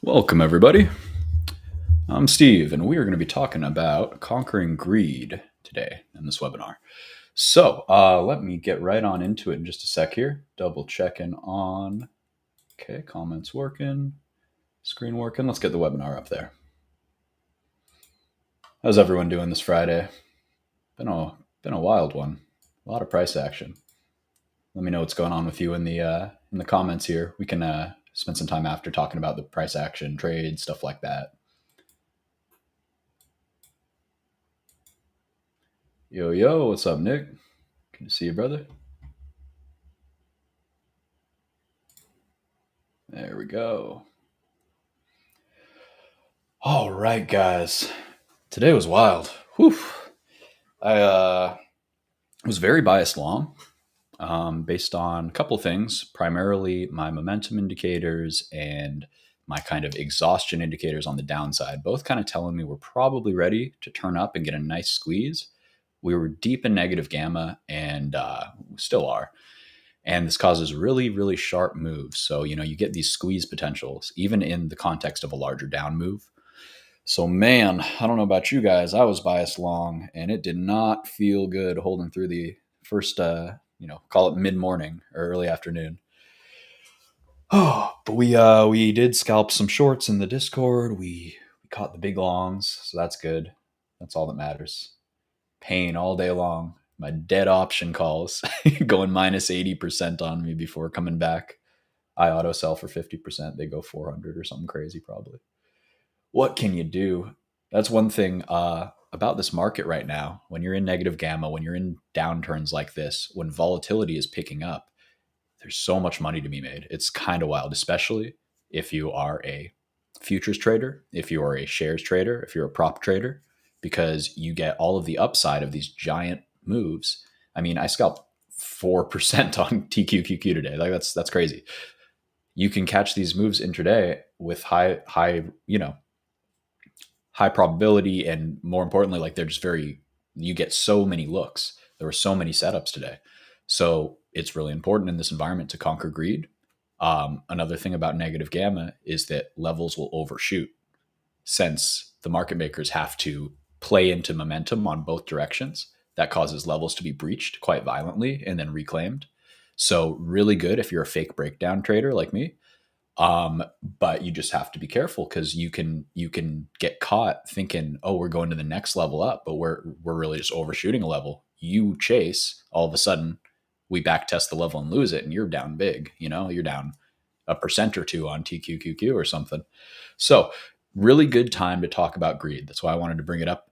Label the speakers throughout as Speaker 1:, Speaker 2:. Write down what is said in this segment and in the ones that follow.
Speaker 1: Welcome, everybody. I'm Steve, and we are going to be talking about conquering greed today in this webinar. So, let me get right on into it in just a sec here. Double checking on. Okay, comments working, screen working. Let's get the webinar up there. How's everyone doing this Friday? Been a wild one. A lot of price action. Let me know what's going on with you in the comments here. We can spend some time after talking about the price action, trade, stuff like that. Yo, yo, what's up, Nick? Good to see you, brother. There we go. All right, guys. Today was wild. Whew. I was very biased long, based on a couple things, primarily my momentum indicators and my kind of exhaustion indicators on the downside, both kind of telling me we're probably ready to turn up and get a nice squeeze. We were deep in negative gamma and we still are. And this causes really, really sharp moves. So, you get these squeeze potentials, even in the context of a larger down move. So, man, I don't know about you guys. I was biased long, and it did not feel good holding through the first, call it mid morning or early afternoon. Oh, but we did scalp some shorts in the Discord. We caught the big longs, so that's good. That's all that matters. Pain all day long. My dead option calls going minus 80% on me before coming back. I auto sell for 50%. They go 400 or something crazy, probably. What can you do? That's one thing about this market right now. When you're in negative gamma, when you're in downturns like this, when volatility is picking up, there's so much money to be made. It's kind of wild, especially if you are a futures trader, if you are a shares trader, if you're a prop trader, because you get all of the upside of these giant moves. I mean, I scalped 4% on TQQQ today. Like that's crazy. You can catch these moves intraday with high probability, and more importantly, like they're just you get so many looks. There were so many setups today. So it's really important in this environment to conquer greed. Another thing about negative gamma is that levels will overshoot, since the market makers have to play into momentum on both directions. That causes levels to be breached quite violently and then reclaimed. So really good if you're a fake breakdown trader like me. But you just have to be careful, because you can get caught thinking, oh, we're going to the next level up, but we're really just overshooting a level. You chase, all of a sudden we back test the level and lose it, and you're down big. You're down a percent or two on TQQQ or something. So really good time to talk about greed. That's why I wanted to bring it up.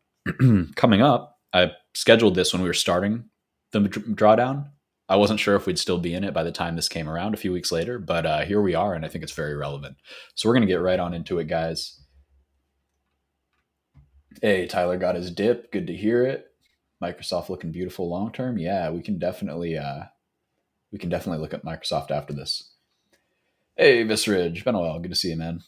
Speaker 1: Coming up, I scheduled this when we were starting the drawdown. I wasn't sure if we'd still be in it by the time this came around a few weeks later, but here we are, and I think it's very relevant. So we're going to get right on into it, guys. Hey, Tyler got his dip. Good to hear it. Microsoft looking beautiful long term. Yeah, we can definitely look at Microsoft after this. Hey, Visridge, been a while. Good to see you, man.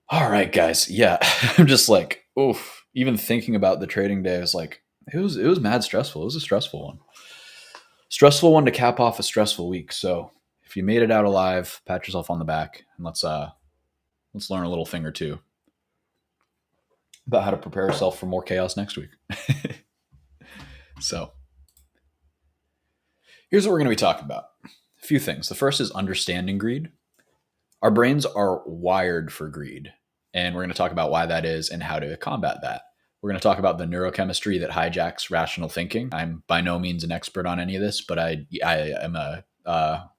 Speaker 1: All right, guys. Yeah, I'm just like, oof. Even thinking about the trading day, I was like, it was mad stressful. It was a stressful one to cap off a stressful week. So if you made it out alive, pat yourself on the back, and let's learn a little thing or two about how to prepare yourself for more chaos next week. So here's what we're going to be talking about. A few things. The first is understanding greed. Our brains are wired for greed, and we're going to talk about why that is and how to combat that. We're going to talk about the neurochemistry that hijacks rational thinking. I'm by no means an expert on any of this, but I am a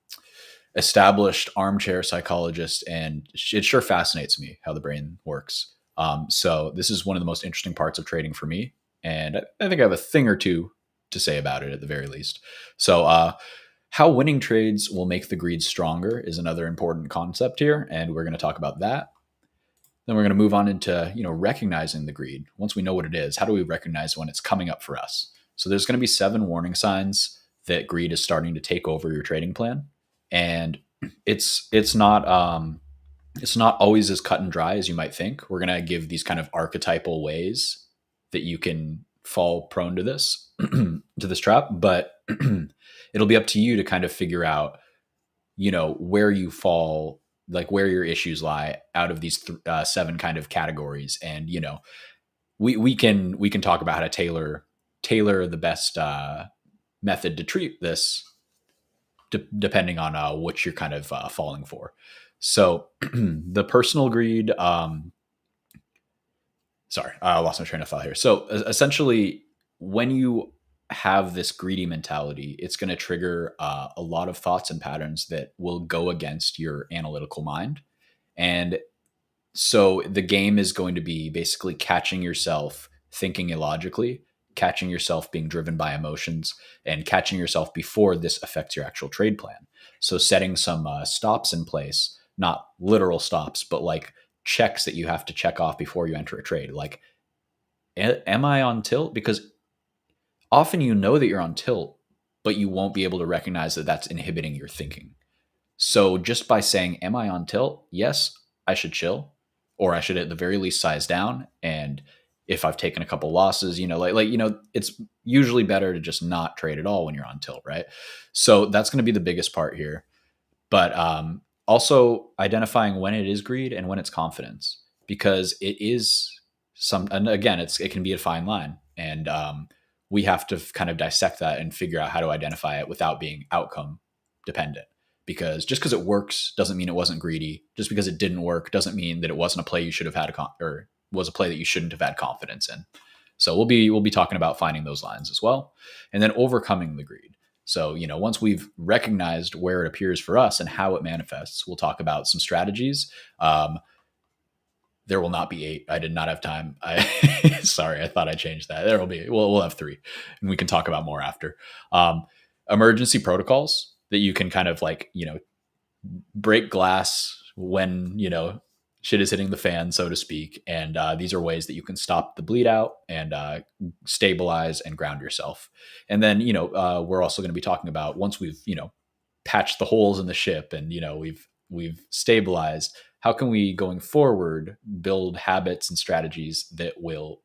Speaker 1: established armchair psychologist, and it sure fascinates me how the brain works. So this is one of the most interesting parts of trading for me, and I think I have a thing or two to say about it at the very least. So how winning trades will make the greed stronger is another important concept here, and we're going to talk about that. Then we're going to move on into recognizing the greed. Once we know what it is, how do we recognize when it's coming up for us? So there's going to be 7 warning signs that greed is starting to take over your trading plan, and it's not always as cut and dry as you might think. We're going to give these kind of archetypal ways that you can fall prone to this to this trap, but it'll be up to you to kind of figure out where you fall like where your issues lie out of these 7 kind of categories. And, we can talk about how to tailor the best method to treat this, depending on what you're kind of falling for. So the personal greed, sorry, I lost my train of thought here. So essentially, when you have this greedy mentality, it's going to trigger a lot of thoughts and patterns that will go against your analytical mind. And so the game is going to be basically catching yourself thinking illogically, catching yourself being driven by emotions, and catching yourself before this affects your actual trade plan. So setting some stops in place, not literal stops, but like checks that you have to check off before you enter a trade. Like, am I on tilt? Because often you know that you're on tilt, but you won't be able to recognize that that's inhibiting your thinking. So just by saying, am I on tilt? Yes, I should chill, or I should at the very least size down. And if I've taken a couple losses, it's usually better to just not trade at all when you're on tilt, right? So that's going to be the biggest part here. But also identifying when it is greed and when it's confidence, because it is and again, it can be a fine line. And we have to kind of dissect that and figure out how to identify it without being outcome dependent. Because just because it works doesn't mean it wasn't greedy. Just because it didn't work doesn't mean that it wasn't a play you should have had or was a play that you shouldn't have had confidence in. So we'll be talking about finding those lines as well, and then overcoming the greed. So, once we've recognized where it appears for us and how it manifests, we'll talk about some strategies. There will not be 8. I did not have time. Sorry, I thought I changed that. There will be. We'll have 3, and we can talk about more after. Emergency protocols that you can kind of like, break glass when, shit is hitting the fan, so to speak. And these are ways that you can stop the bleed out and stabilize and ground yourself. And then, we're also going to be talking about, once we've, patched the holes in the ship and, we've stabilized, how can we going forward build habits and strategies that will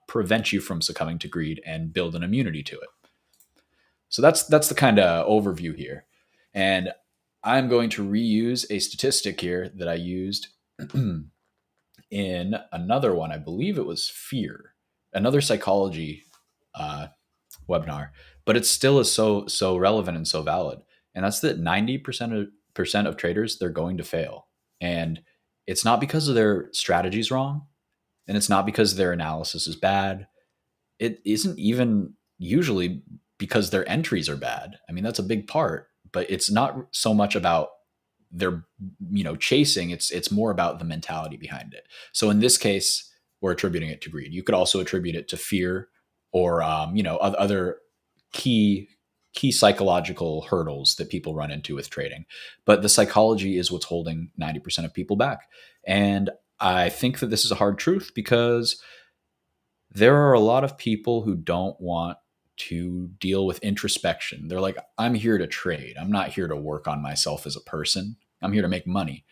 Speaker 1: prevent you from succumbing to greed and build an immunity to it. So that's the kind of overview here. And I'm going to reuse a statistic here that I used in another one. I believe it was fear, another psychology webinar, but it still is so relevant and so valid. And that's that 90% of traders, they're going to fail. And it's not because of their strategies wrong, and it's not because their analysis is bad. It isn't even usually because their entries are bad. I mean, that's a big part, but it's not so much about their, chasing. It's more about the mentality behind it. So in this case, we're attributing it to greed. You could also attribute it to fear or, other key psychological hurdles that people run into with trading. But the psychology is what's holding 90% of people back. And I think that this is a hard truth, because there are a lot of people who don't want to deal with introspection. They're like, I'm here to trade. I'm not here to work on myself as a person. I'm here to make money.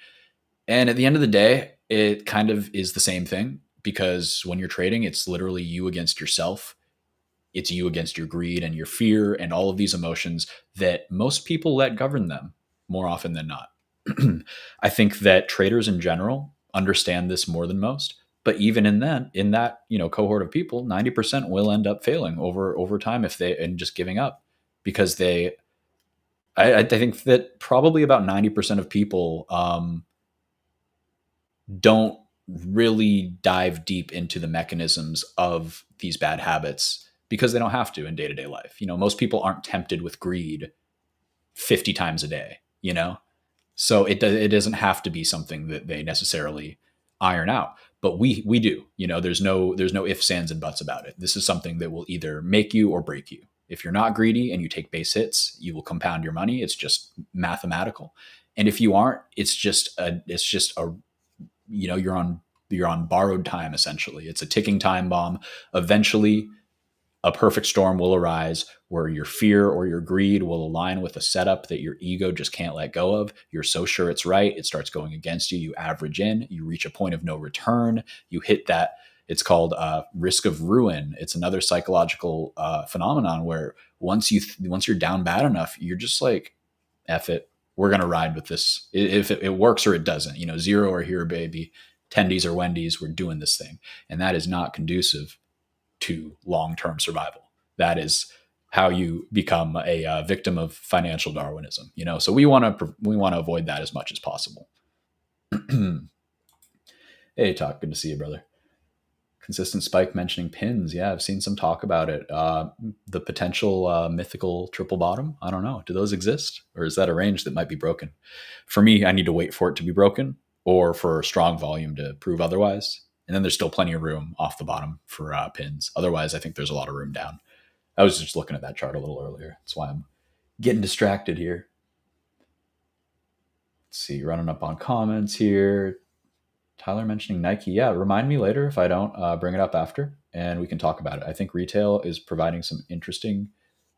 Speaker 1: And at the end of the day, it kind of is the same thing, because when you're trading, it's literally you against yourself. It's you against your greed and your fear and all of these emotions that most people let govern them more often than not. I think that traders in general understand this more than most. But even in that cohort of people, 90% will end up failing over time and just giving up, because I think that probably about 90% of people don't really dive deep into the mechanisms of these bad habits, because they don't have to in day-to-day life. Most people aren't tempted with greed 50 times a day, so it doesn't have to be something that they necessarily iron out. But we do. There's no ifs, ands, and buts about it. This is something that will either make you or break you. If you're not greedy and you take base hits, you will compound your money. It's just mathematical. And if you aren't, it's just a you're on borrowed time, essentially. It's a ticking time bomb. Eventually, a perfect storm will arise where your fear or your greed will align with a setup that your ego just can't let go of. You're so sure it's right, it starts going against you. You average in, you reach a point of no return. You hit that. It's called risk of ruin. It's another psychological phenomenon where once you're down bad enough, you're just like, F it. we're going to ride with this. If it works or it doesn't, zero or here, baby, tendies or Wendy's, we're doing this thing. And that is not conducive to long-term survival. That is how you become a victim of financial Darwinism. So we want to avoid that as much as possible. Hey, Talk, good to see you, brother. Consistent spike mentioning pins. Yeah, I've seen some talk about it. The potential mythical triple bottom. I don't know. Do those exist, or is that a range that might be broken? For me, I need to wait for it to be broken, or for strong volume to prove otherwise. And then there's still plenty of room off the bottom for pins. Otherwise, I think there's a lot of room down. I was just looking at that chart a little earlier. That's why I'm getting distracted here. Let's see, running up on comments here. Tyler mentioning Nike. Yeah, remind me later if I don't bring it up after, and we can talk about it. I think retail is providing some interesting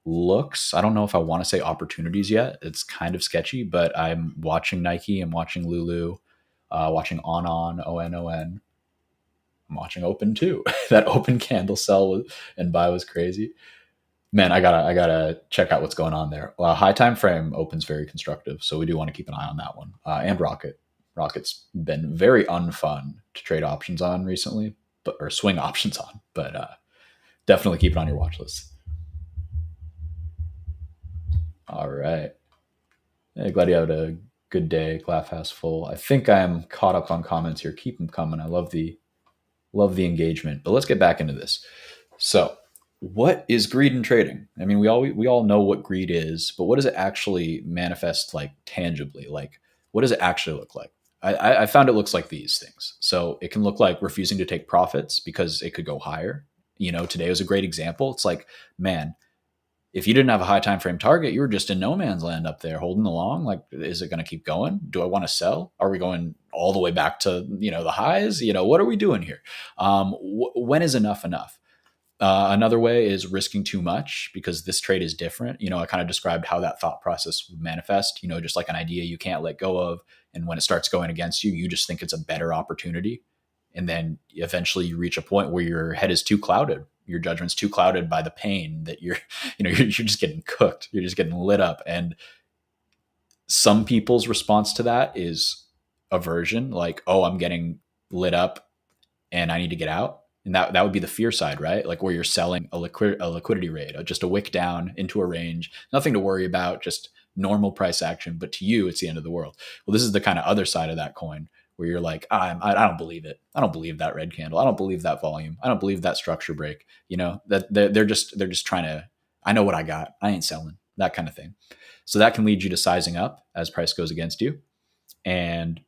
Speaker 1: looks. I don't know if I want to say opportunities yet. It's kind of sketchy, but I'm watching Nike. I'm watching Lulu, watching On, ONON. I'm watching Open too. That Open candle sell and buy was crazy. Man, I gotta check out what's going on there. High time frame Open's very constructive, so we do want to keep an eye on that one. And Rocket. Rocket's been very unfun to trade options on recently, or swing options on, but definitely keep it on your watch list. All right. Hey, glad you had a good day. Glass house full. I think I'm caught up on comments here. Keep them coming. I love the engagement. But let's get back into this. So, what is greed in trading? I mean, we all know what greed is, but what does it actually manifest like tangibly? Like, what does it actually look like? I found it looks like these things. So it can look like refusing to take profits because it could go higher. Today was a great example. It's like, man, if you didn't have a high time frame target, you were just in no man's land up there holding along. Like, is it going to keep going? Do I want to sell? Are we going all the way back to, the highs? What are we doing here? When is enough enough? Another way is risking too much, because this trade is different. I kind of described how that thought process would manifest, just like an idea you can't let go of. And when it starts going against you, you just think it's a better opportunity. And then eventually you reach a point where your head is too clouded. Your judgment's too clouded by the pain that you're just getting cooked. You're just getting lit up. And some people's response to that is aversion, like, oh, I'm getting lit up and I need to get out. And that would be the fear side, right? Like where you're selling a liquidity rate, just a wick down into a range, nothing to worry about, just normal price action. But to you, it's the end of the world. Well, this is the kind of other side of that coin where you're like, I don't believe it. I don't believe that red candle. I don't believe that volume. I don't believe that structure break. That they're just trying to, I know what I got. I ain't selling, that kind of thing. So that can lead you to sizing up as price goes against you. And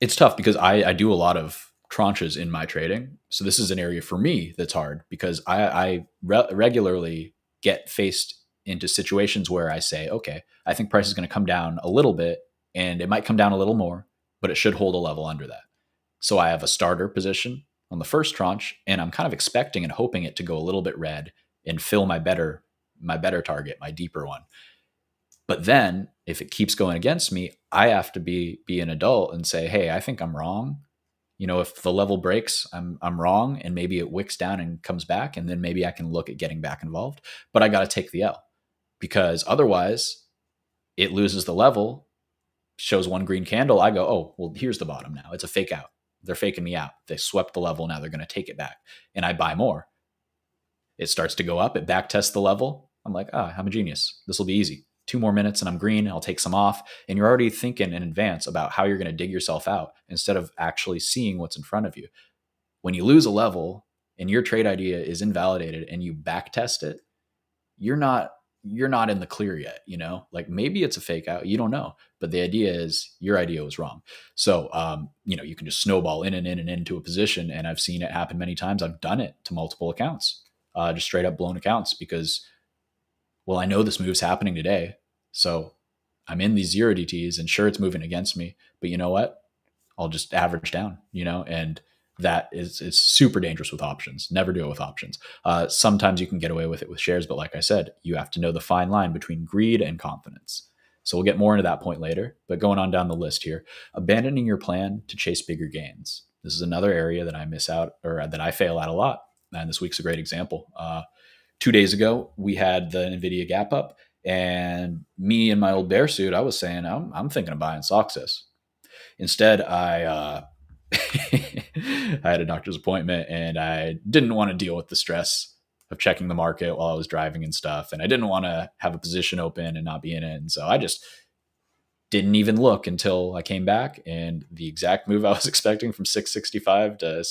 Speaker 1: it's tough because I do a lot of tranches in my trading. So this is an area for me that's hard, because I regularly get faced into situations where I say, okay, I think price is going to come down a little bit, and it might come down a little more, but it should hold a level under that. So I have a starter position on the first tranche, and I'm kind of expecting and hoping it to go a little bit red and fill my better target, my deeper one. But then if it keeps going against me, I have to be an adult and say, hey, I think I'm wrong. If the level breaks, I'm wrong, and maybe it wicks down and comes back, and then maybe I can look at getting back involved. But I got to take the L, because otherwise it loses the level, shows one green candle. I go, oh, well, here's the bottom now. It's a fake out. They're faking me out. They swept the level. Now they're going to take it back, and I buy more. It starts to go up. It back tests the level. I'm like, I'm a genius. This will be easy. 2 more minutes and I'm green. I'll take some off. And you're already thinking in advance about how you're going to dig yourself out instead of actually seeing what's in front of you. When you lose a level and your trade idea is invalidated and you back test it, you're not in the clear yet. Like maybe it's a fake out. You don't know. But the idea is your idea was wrong. So, you can just snowball in and into a position. And I've seen it happen many times. I've done it to multiple accounts, just straight up blown accounts, because, well, I know this move's happening today. So I'm in these 0 DTs, and sure, it's moving against me, but you know what? I'll just average down, and that is super dangerous with options. Never do it with options. Sometimes you can get away with it with shares, but like I said, you have to know the fine line between greed and confidence. So we'll get more into that point later, but going on down the list here, abandoning your plan to chase bigger gains. This is another area that I miss out, or that I fail at a lot. And this week's a great example. 2 days ago, we had the NVIDIA gap up, And me in my old bear suit, I was saying, I'm thinking of buying Soxus. Instead, I had a doctor's appointment and I didn't want to deal with the stress of checking the market while I was driving and stuff. And I didn't want to have a position open and not be in it. And so I just didn't even look until I came back, and the exact move I was expecting from 665 to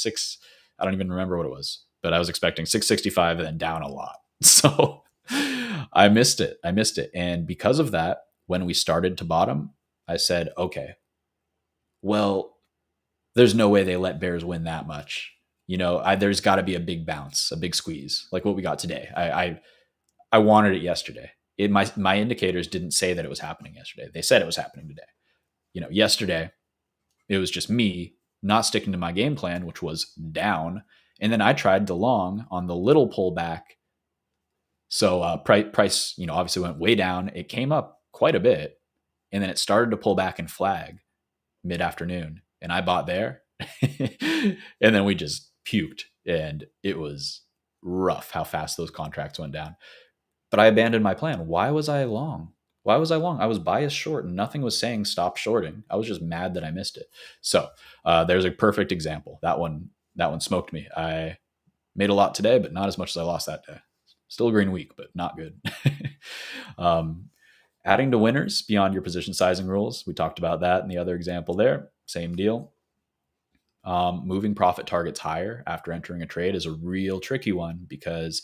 Speaker 1: I don't even remember what it was, but I was expecting 665 and then down a lot. So I missed it. I missed it. And because of that, when we started to bottom, I said, okay, well, there's no way they let bears win that much. There's got to be a big bounce, a big squeeze, like what we got today. I wanted it yesterday. My indicators didn't say that it was happening yesterday. They said it was happening today. Yesterday it was just me not sticking to my game plan, which was down, and then I tried the long on the little pullback. So price, obviously went way down. It came up quite a bit, and then it started to pull back and flag mid afternoon, and I bought there, and then we just puked, and it was rough how fast those contracts went down. But I abandoned my plan. Why was I long? Why was I long? I was biased short, and nothing was saying stop shorting. I was just mad that I missed it. So there's a perfect example. That one smoked me. I made a lot today, but not as much as I lost that day. Still a green week, but not good. Adding to winners beyond your position sizing rules. We talked about that in the other example there. Same deal. Moving profit targets higher after entering a trade is a real tricky one because,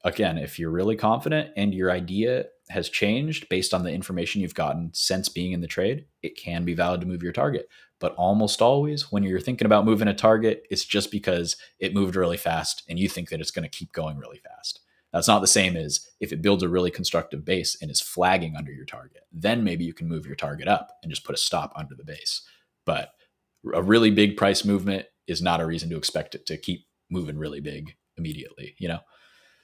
Speaker 1: again, if you're really confident and your idea has changed based on the information you've gotten since being in the trade, it can be valid to move your target. But almost always when you're thinking about moving a target, it's just because it moved really fast and you think that it's going to keep going really fast. That's not the same as if it builds a really constructive base and is flagging under your target. Then maybe you can move your target up and just put a stop under the base. But a really big price movement is not a reason to expect it to keep moving really big immediately,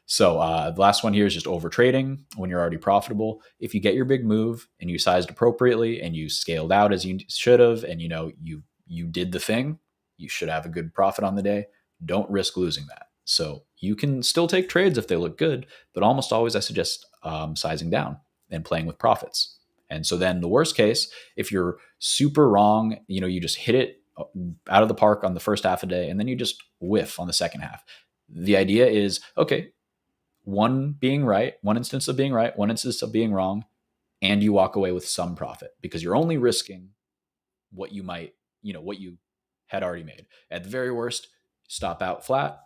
Speaker 1: So the last one here is just over trading when you're already profitable. If you get your big move and you sized appropriately and you scaled out as you should have, and you did the thing, you should have a good profit on the day. Don't risk losing that. So you can still take trades if they look good, but almost always I suggest sizing down and playing with profits. And so then the worst case, if you're super wrong, you just hit it out of the park on the first half a day and then you just whiff on the second half. The idea is, okay, one being right, one instance of being right, one instance of being wrong, and you walk away with some profit because you're only risking what you might, what you had already made. At the very worst, stop out flat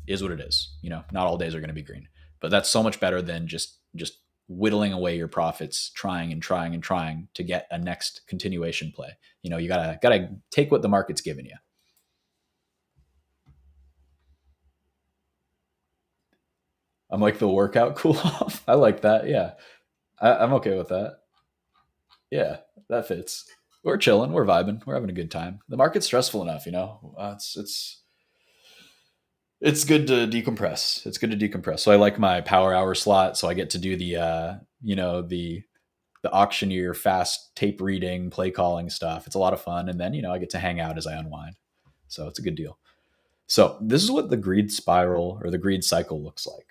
Speaker 1: is what it is. Not all days are going to be green, but that's so much better than just whittling away your profits, trying and trying and trying to get a next continuation play. You gotta take what the market's giving you. I'm like the workout cool off. I like that. Yeah. I'm okay with that. Yeah, that fits. We're chilling. We're vibing. We're having a good time. The market's stressful enough, it's good to decompress. It's good to decompress. So I like my power hour slot. So I get to do the auctioneer fast tape reading, play calling stuff. It's a lot of fun. And then, I get to hang out as I unwind. So it's a good deal. So this is what the greed spiral or the greed cycle looks like.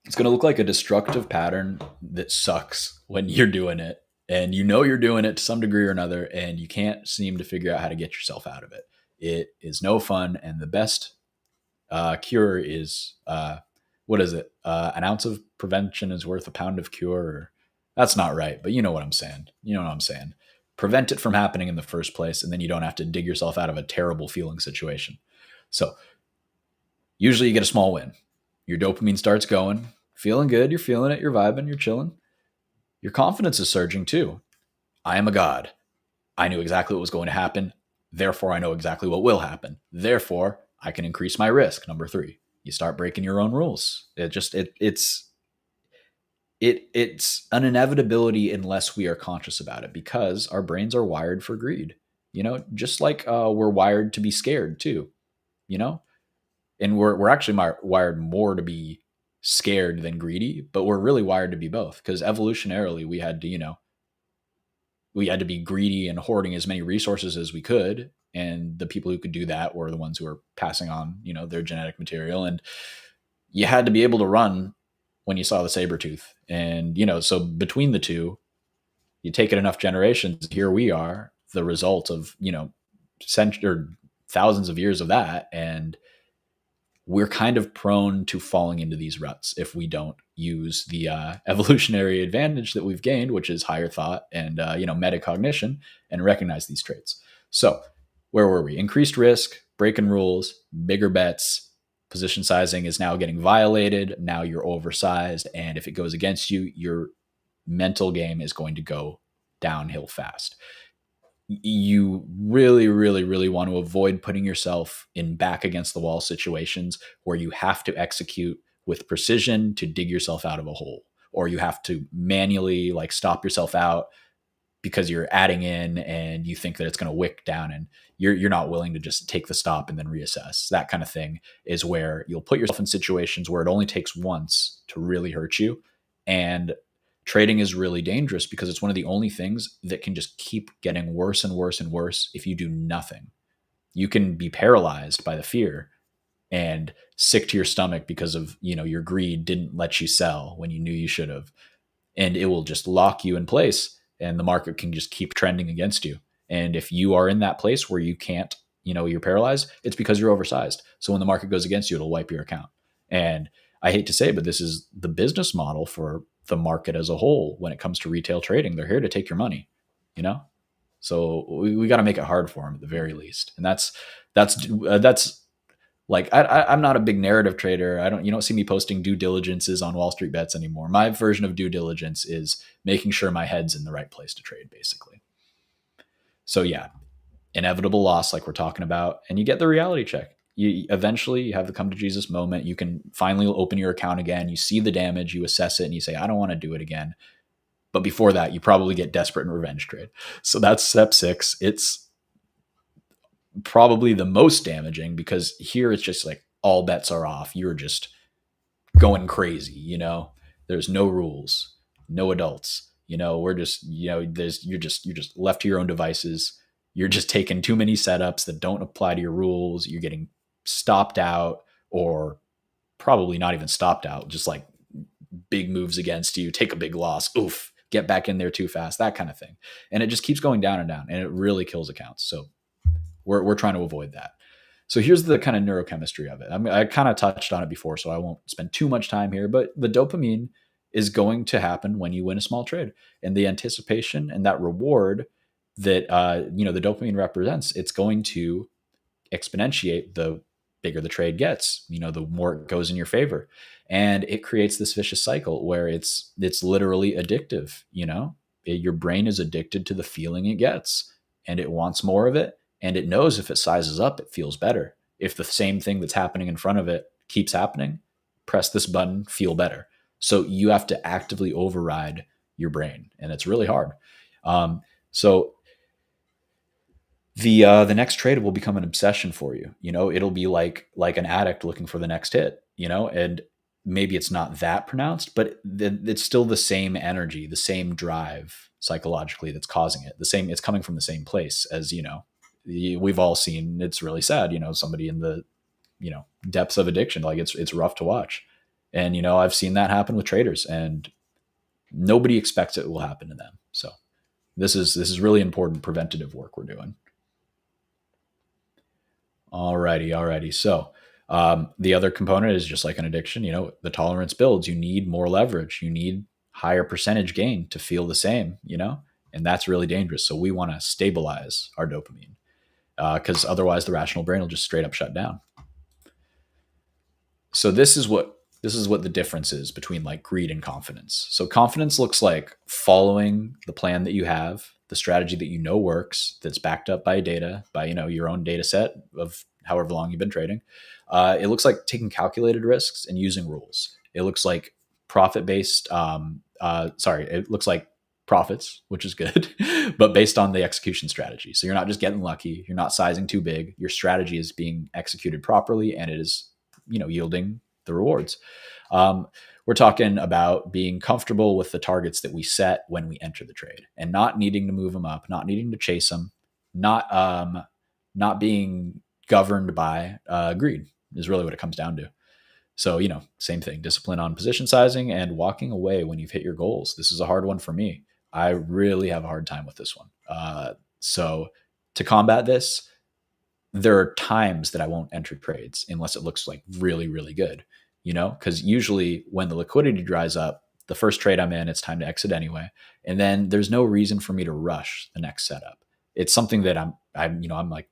Speaker 1: It's going to look like a destructive pattern that sucks when you're doing it. And you're doing it to some degree or another, and you can't seem to figure out how to get yourself out of it. It is no fun. And the best cure is, what is it? An ounce of prevention is worth a pound of cure. That's not right, but you know what I'm saying. Prevent it from happening in the first place, and then you don't have to dig yourself out of a terrible feeling situation. So usually you get a small win. Your dopamine starts going, feeling good. You're feeling it. You're vibing. You're chilling. Your confidence is surging too. I am a god. I knew exactly what was going to happen. Therefore, I know exactly what will happen. Therefore, I can increase my risk. Number 3, you start breaking your own rules. It's an inevitability unless we are conscious about it, because our brains are wired for greed. Just like we're wired to be scared too. And we're actually wired more to be scared than greedy, but we're really wired to be both, because evolutionarily we had to be greedy and hoarding as many resources as we could. And the people who could do that were the ones who were passing on, their genetic material. And you had to be able to run when you saw the saber tooth. And, so between the two, you take it enough generations, here we are, the result of, or thousands of years of that. And we're kind of prone to falling into these ruts if we don't use the evolutionary advantage that we've gained, which is higher thought and metacognition, and recognize these traits. So where were we? Increased risk, breaking rules, bigger bets, position sizing is now getting violated. Now you're oversized, and if it goes against you, your mental game is going to go downhill fast. You really, really, really want to avoid putting yourself in back against the wall situations where you have to execute with precision to dig yourself out of a hole, or you have to manually like stop yourself out because you're adding in and you think that it's going to wick down, and you're not willing to just take the stop and then reassess. That kind of thing is where you'll put yourself in situations where it only takes once to really hurt you. And trading is really dangerous because it's one of the only things that can just keep getting worse and worse and worse if you do nothing. You can be paralyzed by the fear and sick to your stomach because of, your greed didn't let you sell when you knew you should have. And it will just lock you in place, and the market can just keep trending against you. And if you are in that place where you can't, you're paralyzed, it's because you're oversized. So when the market goes against you, it'll wipe your account. And I hate to say, but this is the business model for the market as a whole. When it comes to retail trading, they're here to take your money, so we got to make it hard for them at the very least. And that's like, I'm not a big narrative trader. You don't see me posting due diligences on Wall Street Bets anymore. My version of due diligence is making sure my head's in the right place to trade, basically. So yeah, inevitable loss, like we're talking about, and you get the reality check. You eventually you have the come to Jesus moment. You can finally open your account again. You see the damage, you assess it, and you say, I don't want to do it again. But before that, you probably get desperate and revenge trade. So that's step 6. It's probably the most damaging because here it's just like all bets are off. You're just going crazy, there's no rules, no adults, we're just, you're just left to your own devices. You're just taking too many setups that don't apply to your rules. You're getting stopped out, or probably not even stopped out, just like big moves against you, take a big loss. Oof, get back in there too fast, that kind of thing. And it just keeps going down and down, and it really kills accounts. So we're trying to avoid that. So here's the kind of neurochemistry of it. I kind of touched on it before, so I won't spend too much time here, but the dopamine is going to happen when you win a small trade, and the anticipation and that reward that, the dopamine represents, it's going to exponentiate the bigger the trade gets, the more it goes in your favor. And it creates this vicious cycle where it's literally addictive. Your brain is addicted to the feeling it gets, and it wants more of it. And it knows if it sizes up, it feels better. If the same thing that's happening in front of it keeps happening, press this button, feel better. So you have to actively override your brain, and it's really hard. So the next trade will become an obsession for you. It'll be like an addict looking for the next hit. And maybe it's not that pronounced, but it's still the same energy, the same drive psychologically that's causing it. It's coming from the same place as we've all seen. It's really sad, somebody in the, depths of addiction. Like it's rough to watch. And, I've seen that happen with traders, and nobody expects it will happen to them. So this is really important preventative work we're doing. Alrighty. So the other component is just like an addiction, the tolerance builds. You need more leverage. You need higher percentage gain to feel the same, and that's really dangerous. So we want to stabilize our dopamine, because otherwise the rational brain will just straight up shut down. So this is what the difference is between like greed and confidence. So confidence looks like following the plan that you have, the strategy that works, that's backed up by data, by your own data set of however long you've been trading. It looks like taking calculated risks and using rules. It looks like profit-based. It looks like profits, which is good, but based on the execution strategy. So you're not just getting lucky. You're not sizing too big. Your strategy is being executed properly, and it is, yielding the rewards. We're talking about being comfortable with the targets that we set when we enter the trade, and not needing to move them up, not needing to chase them, not being governed by greed is really what it comes down to. So, same thing, discipline on position sizing and walking away when you've hit your goals. This is a hard one for me. I really have a hard time with this one. So to combat this, there are times that I won't enter trades unless it looks like really, really good, because usually when the liquidity dries up, the first trade I'm in, it's time to exit anyway. And then there's no reason for me to rush the next setup. It's something that I'm like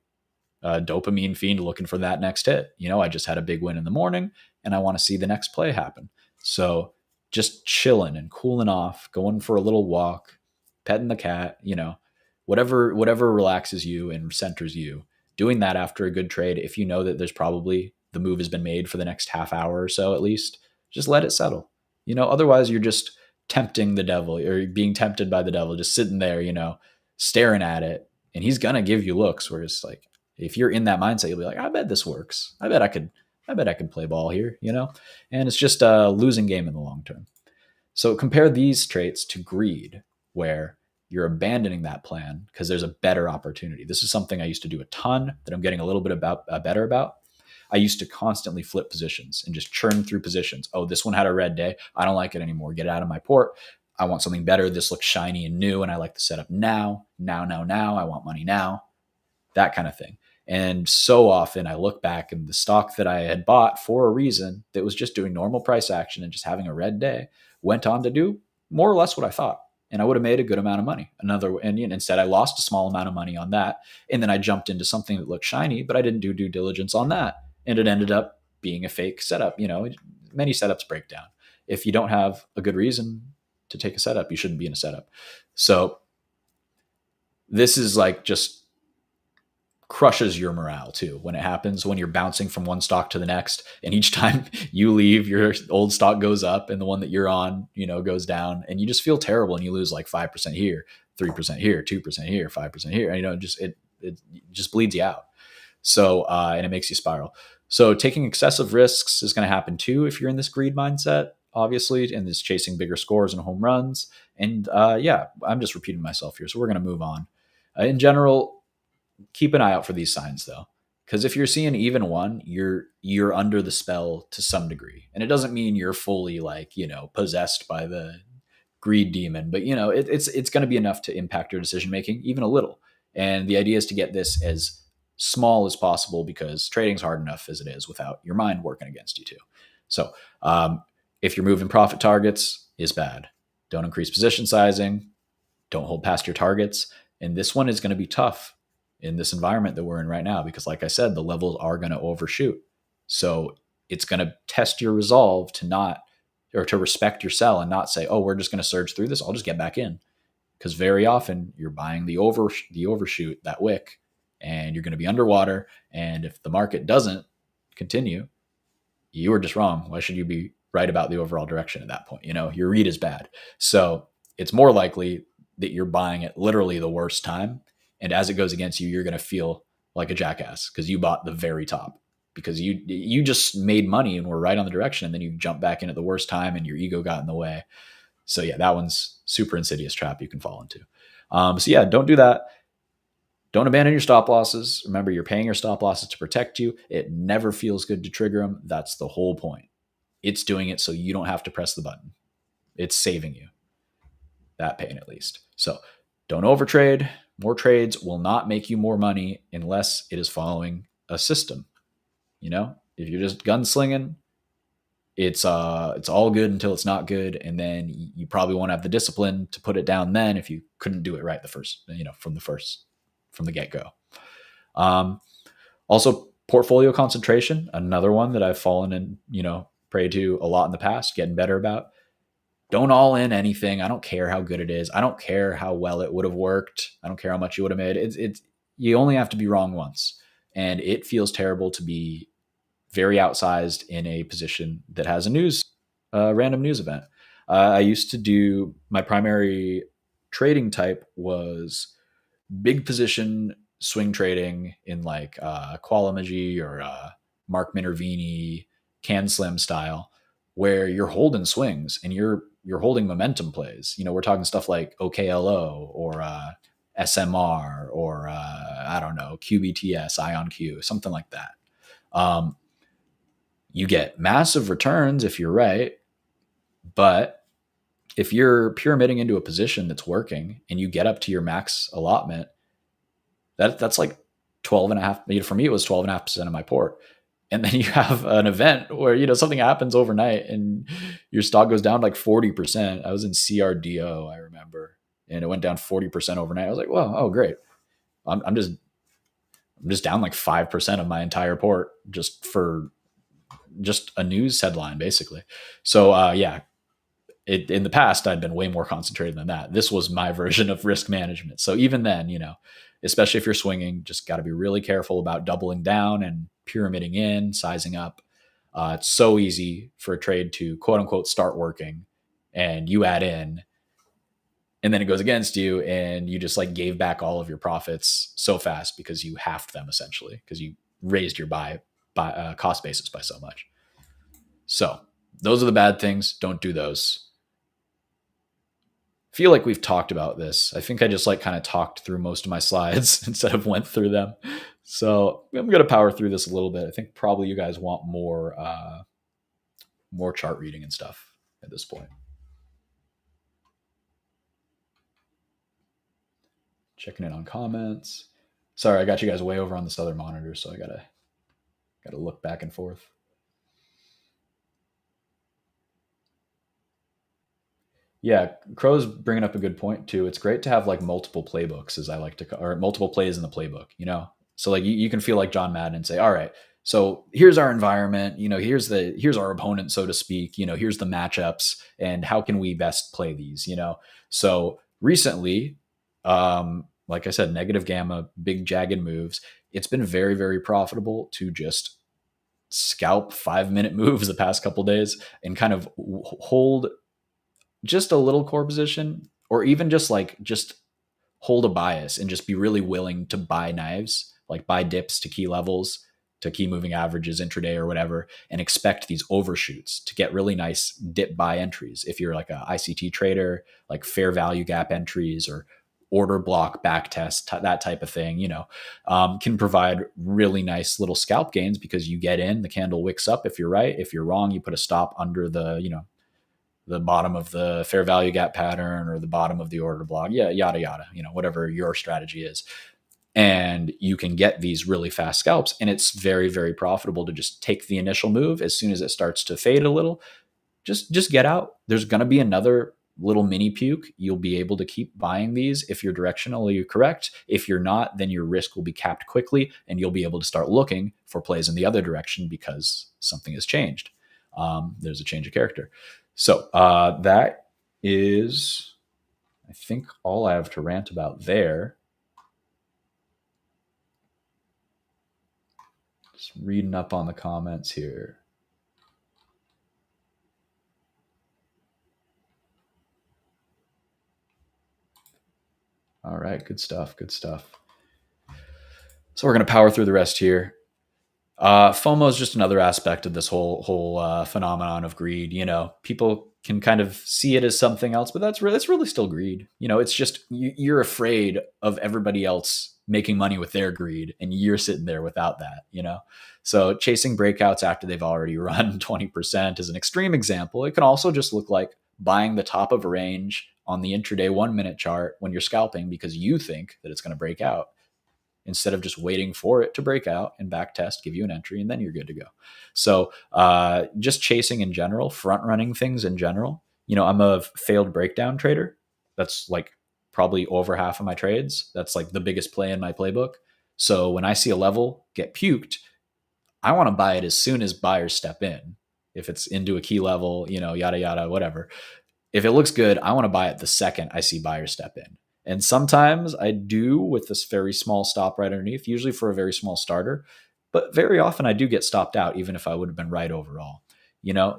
Speaker 1: a dopamine fiend looking for that next hit. I just had a big win in the morning and I want to see the next play happen. So just chilling and cooling off, going for a little walk, petting the cat, whatever relaxes you and centers you, doing that after a good trade. If you know that there's probably the move has been made for the next half hour or so, at least just let it settle. Otherwise you're just tempting the devil or being tempted by the devil, just sitting there, staring at it. And he's going to give you looks where it's like, if you're in that mindset, you'll be like, I bet this works. I bet I could play ball here, and it's just a losing game in the long term. So compare these traits to greed, where you're abandoning that plan because there's a better opportunity. This is something I used to do a ton that I'm getting a little bit better about. I used to constantly flip positions and just churn through positions. Oh, this one had a red day. I don't like it anymore. Get it out of my port. I want something better. This looks shiny and new, and I like the setup now. I want money now. That kind of thing. And so often I look back and the stock that I had bought for a reason that was just doing normal price action and just having a red day went on to do more or less what I thought. And I would have made a good amount of money. Instead I lost a small amount of money on that. And then I jumped into something that looked shiny, but I didn't do due diligence on that. And it ended up being a fake setup. Many setups break down. If you don't have a good reason to take a setup, you shouldn't be in a setup. So this is like just crushes your morale too when it happens, when you're bouncing from one stock to the next, and each time you leave, your old stock goes up and the one that you're on goes down, and you just feel terrible and you lose like 5% here, 3% here, 2% here, 5% here, and it just bleeds you out. So and it makes you spiral. So taking excessive risks is going to happen too if you're in this greed mindset, obviously, and this chasing bigger scores and home runs. And I'm just repeating myself here, so we're going to move on. In general, keep an eye out for these signs though, because if you're seeing even one, you're under the spell to some degree, and it doesn't mean you're fully possessed by the greed demon, but it's going to be enough to impact your decision making even a little. And the idea is to get this as small as possible, because trading's hard enough as it is without your mind working against you too. So if you're moving profit targets, is bad. Don't increase position sizing. Don't hold past your targets. And this one is going to be tough in this environment that we're in right now, because like I said, the levels are going to overshoot. So it's going to test your resolve to respect your sell and not say, oh, we're just going to surge through this, I'll just get back in. Because very often you're buying the overshoot, that wick, and you're going to be underwater. And if the market doesn't continue, you were just wrong. Why should you be right about the overall direction at that point? Your read is bad. So it's more likely that you're buying at literally the worst time. And as it goes against you, you're going to feel like a jackass because you bought the very top, because you just made money and were right on the direction. And then you jump back in at the worst time and your ego got in the way. So yeah, that one's super insidious trap you can fall into. So yeah, don't do that. Don't abandon your stop losses. Remember, you're paying your stop losses to protect you. It never feels good to trigger them. That's the whole point. It's doing it so you don't have to press the button. It's saving you that pain, at least. So don't overtrade. More trades will not make you more money unless it is following a system. If you're just gunslinging, it's all good until it's not good, and then you probably won't have the discipline to put it down then if you couldn't do it right from the get-go. Also, portfolio concentration, another one that I've fallen and prey to a lot in the past, getting better about. Don't all in anything. I don't care how good it is. I don't care how well it would have worked. I don't care how much you would have made. It's you only have to be wrong once, and it feels terrible to be very outsized in a position that has a random news event. I used to do, my primary trading type was big position swing trading in like Qualamagy or Mark Minervini, Can Slim style, where you're holding swings and you're holding momentum plays. We're talking stuff like OKLO or SMR or I don't know, QBTS, IonQ, something like that. You get massive returns if you're right, but if you're pyramiding into a position that's working and you get up to your max allotment, that's like 12 and a half. For me, it was 12.5% of my port. And then you have an event where, something happens overnight and your stock goes down like 40%. I was in CRDO, I remember, and it went down 40% overnight. I was like, "Whoa, oh, great. I'm just down like 5% of my entire port just for just a news headline, basically." So, yeah, in the past, I'd been way more concentrated than that. This was my version of risk management. So even then, especially if you're swinging, just got to be really careful about doubling down and pyramiding in, sizing up. It's so easy for a trade to quote unquote start working and you add in and then it goes against you and you just like gave back all of your profits so fast because you halved them essentially because you raised your buy cost basis by so much. So those are the bad things. Don't do those. Feel like we've talked about this. I think I just like kind of talked through most of my slides instead of went through them. So I'm going to power through this a little bit. I think probably you guys want more chart reading and stuff at this point. Checking in on comments. Sorry, I got you guys way over on this other monitor, so I gotta look back and forth. Yeah, Crow's bringing up a good point too. It's great to have like multiple playbooks, as I like to, or multiple plays in the playbook. So like you can feel like John Madden and say, all right, so here's our environment. Here's our opponent, so to speak. Here's the matchups, and how can we best play these? So recently, like I said, negative gamma, big jagged moves. It's been very, very profitable to just scalp 5-minute moves the past couple days and kind of hold just a little core position, or even just hold a bias and just be really willing to buy knives, like buy dips to key levels, to key moving averages intraday or whatever, and expect these overshoots to get really nice dip buy entries. If you're like a ICT trader, like fair value gap entries or order block back test, that type of thing, can provide really nice little scalp gains because you get in, the candle wicks up if you're right. If you're wrong, you put a stop under the bottom of the fair value gap pattern or the bottom of the order block, yada, yada, whatever your strategy is. And you can get these really fast scalps. And it's very, very profitable to just take the initial move. As soon as it starts to fade a little, just get out. There's going to be another little mini puke. You'll be able to keep buying these if you're directionally correct. If you're not, then your risk will be capped quickly and you'll be able to start looking for plays in the other direction because something has changed. There's a change of character. So that is, I think, all I have to rant about there. Just reading up on the comments here. All right, good stuff, good stuff. So we're going to power through the rest here. FOMO is just another aspect of this whole phenomenon of greed. People can kind of see it as something else, but that's really still greed. It's just you're afraid of everybody else making money with their greed, and you're sitting there without that. So chasing breakouts after they've already run 20% is an extreme example. It can also just look like buying the top of a range on the intraday 1-minute chart when you're scalping because you think that it's going to break out, instead of just waiting for it to break out and back test, give you an entry, and then you're good to go. So just chasing in general, front running things in general. I'm a failed breakdown trader. That's like probably over half of my trades. That's like the biggest play in my playbook. So when I see a level get puked, I want to buy it as soon as buyers step in. If it's into a key level, yada, yada, whatever. If it looks good, I want to buy it the second I see buyers step in. And sometimes I do with this very small stop right underneath, usually for a very small starter. But very often I do get stopped out, even if I would have been right overall.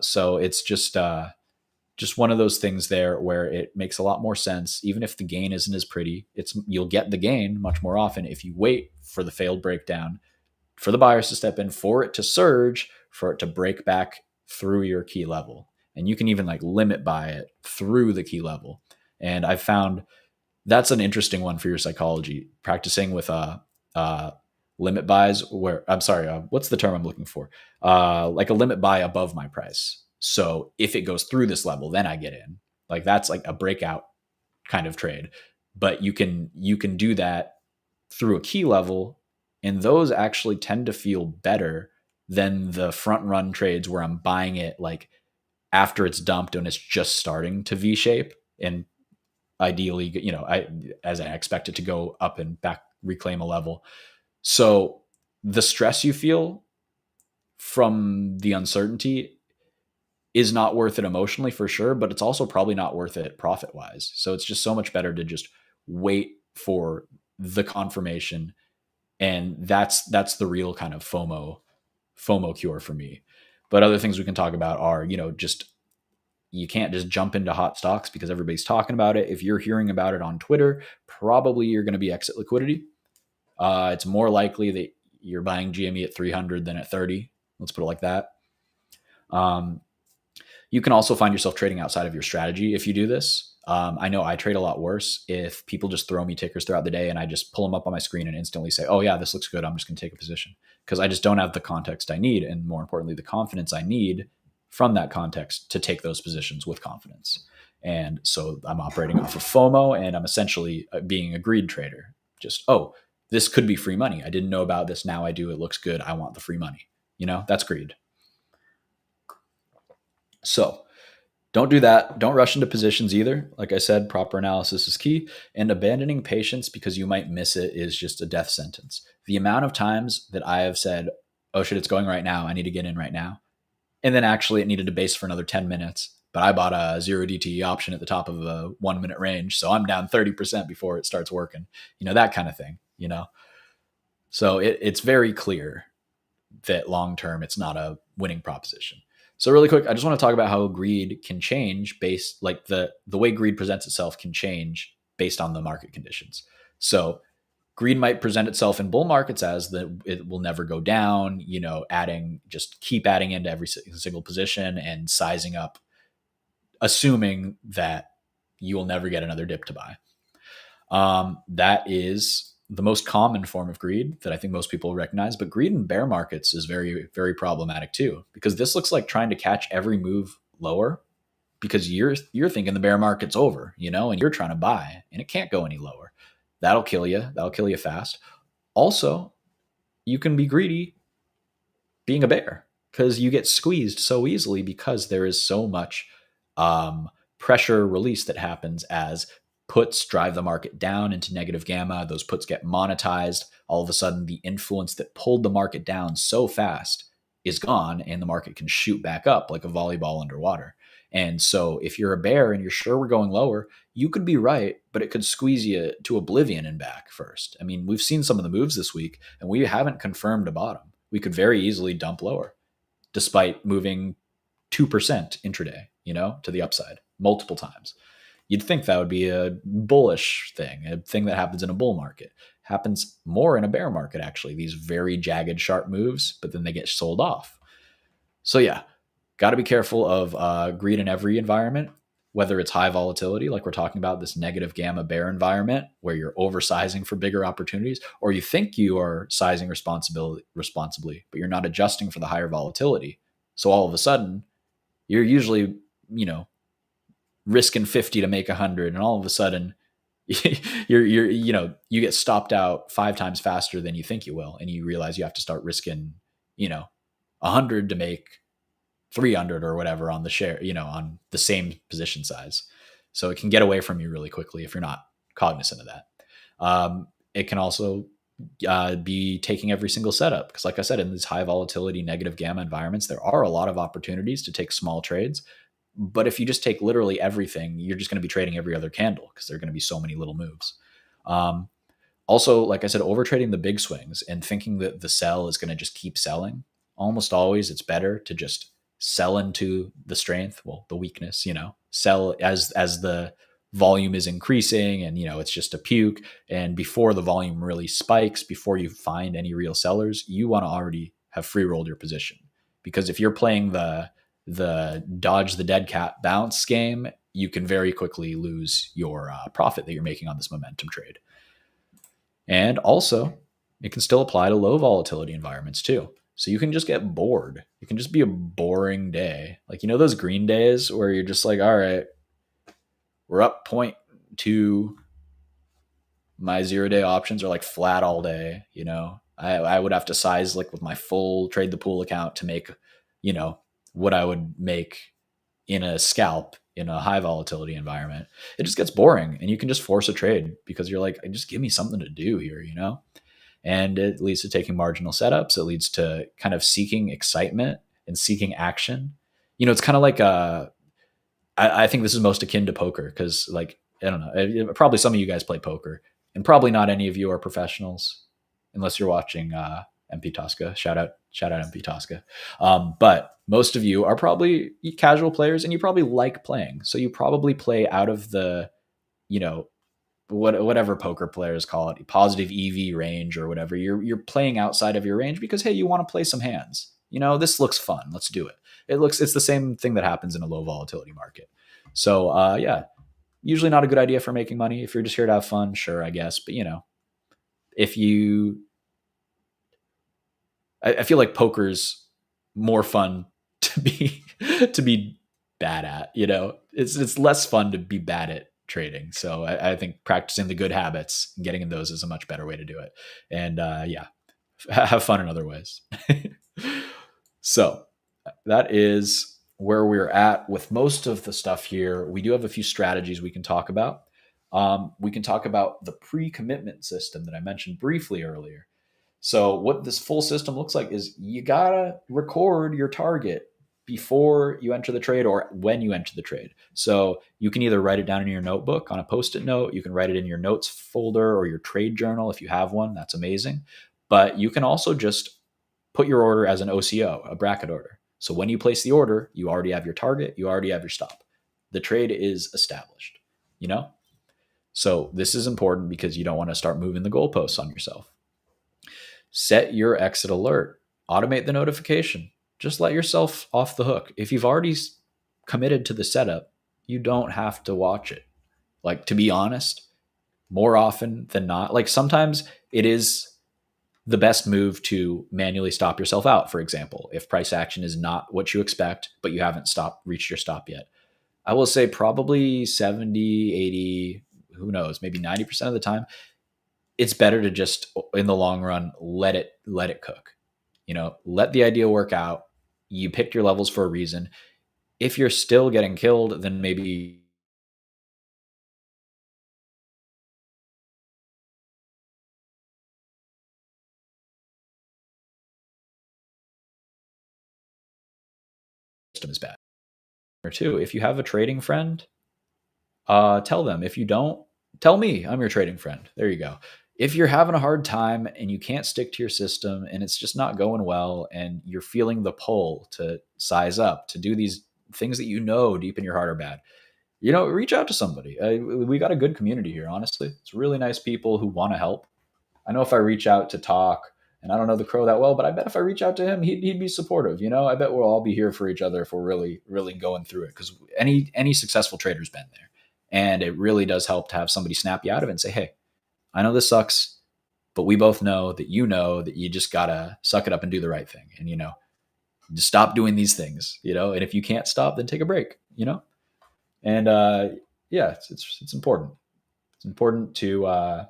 Speaker 1: So it's just one of those things there where it makes a lot more sense. Even if the gain isn't as pretty, you'll get the gain much more often if you wait for the failed breakdown, for the buyers to step in, for it to surge, for it to break back through your key level. And you can even like limit buy it through the key level. And I've found that's an interesting one for your psychology. Practicing with limit buys where I'm sorry, what's the term I'm looking for? Like a limit buy above my price. So if it goes through this level, then I get in. Like that's like a breakout kind of trade. But you can do that through a key level, and those actually tend to feel better than the front run trades where I'm buying it like after it's dumped and it's just starting to V shape, and ideally, as I expect it to go up and back reclaim a level. So the stress you feel from the uncertainty is not worth it emotionally for sure, but it's also probably not worth it profit wise. So it's just so much better to just wait for the confirmation, and that's the real kind of FOMO cure for me. But other things we can talk about are, just you can't just jump into hot stocks because everybody's talking about it. If you're hearing about it on Twitter, probably you're going to be exit liquidity. It's more likely that you're buying GME at 300 than at 30. Let's put it like that. You can also find yourself trading outside of your strategy if you do this. I know I trade a lot worse if people just throw me tickers throughout the day and I just pull them up on my screen and instantly say, oh yeah, this looks good, I'm just going to take a position, because I just don't have the context I need, and more importantly, the confidence I need from that context to take those positions with confidence. And so I'm operating off of FOMO, and I'm essentially being a greed trader. Just, oh, this could be free money. I didn't know about this. Now I do. It looks good. I want the free money. That's greed. So don't do that. Don't rush into positions either. Like I said, proper analysis is key, and abandoning patience because you might miss it is just a death sentence. The amount of times that I have said, oh shit, it's going right now, I need to get in right now, and then actually it needed to base for another 10 minutes, but I bought a 0 DTE option at the top of a 1 minute range, so I'm down 30% before it starts working. That kind of thing. So it's very clear that long term it's not a winning proposition. So really quick, I just want to talk about how greed can change based, like the way greed presents itself can change based on the market conditions. So greed might present itself in bull markets as that it will never go down, just keep adding into every single position and sizing up, assuming that you will never get another dip to buy. That is the most common form of greed that I think most people recognize. But greed in bear markets is very, very problematic too, because this looks like trying to catch every move lower, because you're thinking the bear market's over, and you're trying to buy, and it can't go any lower. That'll kill you. That'll kill you fast. Also, you can be greedy being a bear because you get squeezed so easily because there is so much pressure release that happens as puts drive the market down into negative gamma. Those puts get monetized. All of a sudden, the influence that pulled the market down so fast is gone, and the market can shoot back up like a volleyball underwater. And so if you're a bear and you're sure we're going lower, you could be right, but it could squeeze you to oblivion and back first. I mean, we've seen some of the moves this week, and we haven't confirmed a bottom. We could very easily dump lower despite moving 2% intraday, to the upside multiple times. You'd think that would be a bullish thing, a thing that happens in a bull market. Happens more in a bear market, actually. These very jagged, sharp moves, but then they get sold off. So yeah, got to be careful of greed in every environment, whether it's high volatility, like we're talking about this negative gamma bear environment where you're oversizing for bigger opportunities, or you think you are sizing responsibly, but you're not adjusting for the higher volatility. So all of a sudden, you're usually, risking 50 to make 100, and all of a sudden you get stopped out 5 times faster than you think you will, and you realize you have to start risking 100 to make 300 or whatever on the share, on the same position size. So it can get away from you really quickly if you're not cognizant of that. It can also be taking every single setup, because like I said, in these high volatility negative gamma environments, there are a lot of opportunities to take small trades. But if you just take literally everything, you're just going to be trading every other candle because there are going to be so many little moves. Also, like I said, overtrading the big swings and thinking that the sell is going to just keep selling. Almost always it's better to just sell into the strength, the weakness, sell as the volume is increasing, and it's just a puke. And before the volume really spikes, before you find any real sellers, you want to already have free rolled your position. Because if you're playing the dodge the dead cat bounce game, you can very quickly lose your profit that you're making on this momentum trade. And also, It can still apply to low volatility environments too. So you can just get bored. It can just be a boring day. Like, those green days where you're just like, all right, we're up 0.2. My 0 day options are like flat all day. I would have to size like with my full trade the pool account to make, what I would make in a scalp in a high volatility environment. It just gets boring and you can just force a trade because you're like, just give me something to do here. And it leads to taking marginal setups. It leads to kind of seeking excitement and seeking action. It's kind of like I think this is most akin to poker because, like, I don't know, probably some of you guys play poker, and probably not any of you are professionals, unless you're watching MP Tosca. Shout out MP Tosca. But most of you are probably casual players, and you probably like playing. So you probably play out of the, whatever poker players call it, positive EV range or whatever. You're playing outside of your range because, hey, you want to play some hands. This looks fun. Let's do it. It's the same thing that happens in a low volatility market. So yeah, usually not a good idea for making money. If you're just here to have fun, sure, I guess. But if you, I feel like poker's more fun to be bad at. It's less fun to be bad at trading. So I think practicing the good habits and getting in those is a much better way to do it. And yeah, have fun in other ways. So that is where we're at with most of the stuff here. We do have a few strategies we can talk about. We can talk about the pre-commitment system that I mentioned briefly earlier. So what this full system looks like is you gotta record your target before you enter the trade or when you enter the trade. So you can either write it down in your notebook on a Post-it note. You can write it in your notes folder or your trade journal if you have one. That's amazing. But you can also just put your order as an OCO, a bracket order. So when you place the order, you already have your target, you already have your stop. The trade is established, So this is important because you don't want to start moving the goalposts on yourself. Set your exit alert. Automate the notification. Just let yourself off the hook. If you've already committed to the setup, you don't have to watch it. Like, to be honest, more often than not, like sometimes it is the best move to manually stop yourself out. For example, if price action is not what you expect, but you haven't reached your stop yet. I will say probably 70, 80, who knows, maybe 90% of the time, it's better to just, in the long run, let it cook. Let the idea work out. You picked your levels for a reason. If you're still getting killed, then maybe system is bad. Or two, if you have a trading friend, tell them. If you don't, tell me. I'm your trading friend. There you go. If you're having a hard time and you can't stick to your system and it's just not going well and you're feeling the pull to size up, to do these things that deep in your heart are bad, reach out to somebody. We got a good community here, honestly. It's really nice people who want to help. I know if I reach out to talk, and I don't know the Crow that well, but I bet if I reach out to him, he'd be supportive. I bet we'll all be here for each other if we're really, really going through it, because any successful trader's been there. And it really does help to have somebody snap you out of it and say, hey, I know this sucks, but we both know that you just gotta suck it up and do the right thing. And, just stop doing these things, and if you can't stop, then take a break, and yeah, it's important. It's important to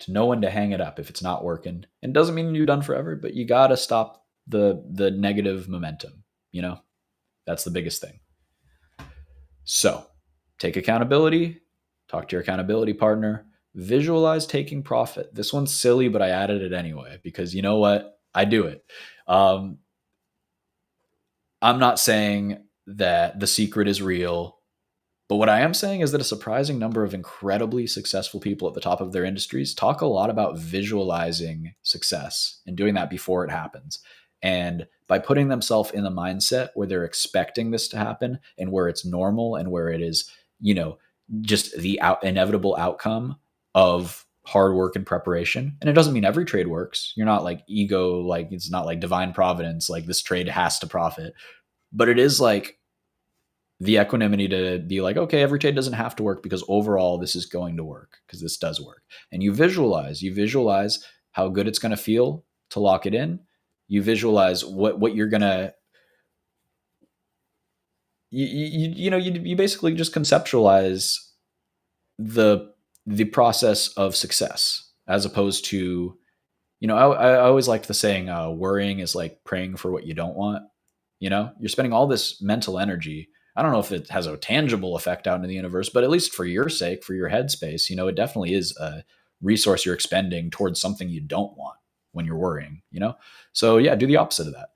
Speaker 1: know when to hang it up if it's not working. And it doesn't mean you're done forever, but you gotta stop the negative momentum. That's the biggest thing. So take accountability, talk to your accountability partner, visualize taking profit. This one's silly, but I added it anyway, because you know what? I do it. I'm not saying that the secret is real, but what I am saying is that a surprising number of incredibly successful people at the top of their industries talk a lot about visualizing success and doing that before it happens. And by putting themselves in the mindset where they're expecting this to happen and where it's normal and where it is, just the inevitable outcome of hard work and preparation. And it doesn't mean every trade works. You're not like ego, like it's not like divine providence, like this trade has to profit. But it is like the equanimity to be like, okay, every trade doesn't have to work because overall this is going to work because this does work. And you visualize how good it's going to feel to lock it in. You visualize what you're going to, you basically just conceptualize the process of success as opposed to, I always liked the saying, worrying is like praying for what you don't want. You're spending all this mental energy. I don't know if it has a tangible effect out into the universe, but at least for your sake, for your headspace, it definitely is a resource you're expending towards something you don't want when you're worrying. So yeah, do the opposite of that.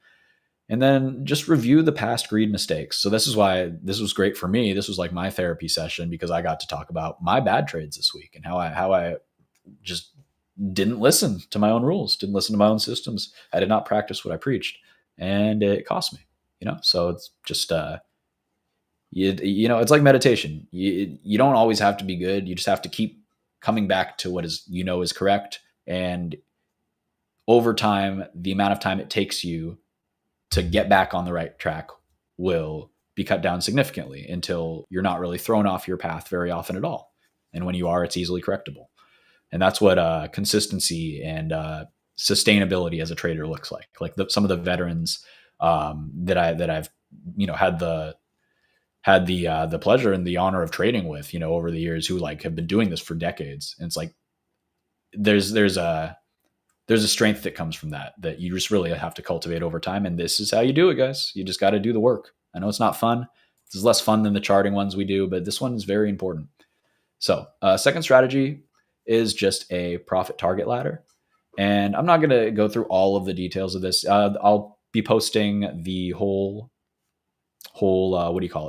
Speaker 1: And then just review the past greed mistakes. So this is why this was great for me. This was like my therapy session because I got to talk about my bad trades this week and how I just didn't listen to my own rules, didn't listen to my own systems. I did not practice what I preached, and it cost me. So it's just it's like meditation. You don't always have to be good. You just have to keep coming back to what is correct. And over time, the amount of time it takes you to get back on the right track will be cut down significantly until you're not really thrown off your path very often at all. And when you are, it's easily correctable. And that's what consistency and sustainability as a trader looks like. Like some of the veterans that I've had the pleasure and the honor of trading with, over the years, who like have been doing this for decades. And it's like there's a strength that comes from that you just really have to cultivate over time. And this is how you do it, guys. You just got to do the work. I know it's not fun. This is less fun than the charting ones we do, but this one is very important. So second strategy is just a profit target ladder. And I'm not going to go through all of the details of this. I'll be posting the whole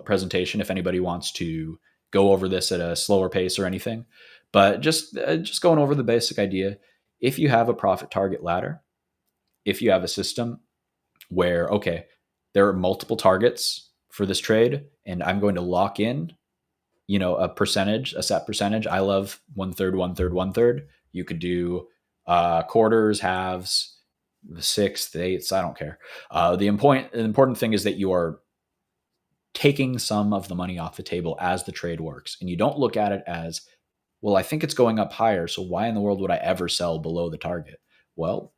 Speaker 1: presentation if anybody wants to go over this at a slower pace or anything. But just going over the basic idea. If you have a profit target ladder, if you have a system where, okay, there are multiple targets for this trade and I'm going to lock in, a set percentage. I love 1/3, 1/3, 1/3. You could do quarters, halves, the sixth, eighths. I don't care. The important thing is that you are taking some of the money off the table as the trade works. And you don't look at it as, well, I think it's going up higher, so why in the world would I ever sell below the target? Well,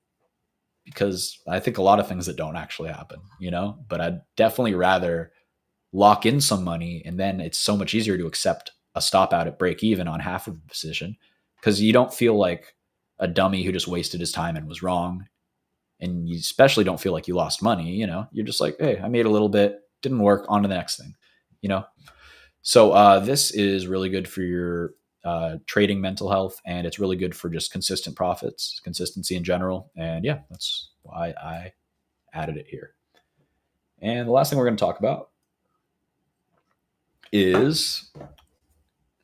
Speaker 1: because I think a lot of things that don't actually happen, but I'd definitely rather lock in some money, and then it's so much easier to accept a stop out at break even on half of the position because you don't feel like a dummy who just wasted his time and was wrong. And you especially don't feel like you lost money, you're just like, hey, I made a little bit, didn't work, on to the next thing, So this is really good for your trading mental health, and it's really good for just consistent profits, consistency in general. And yeah, that's why I added it here. And the last thing we're going to talk about is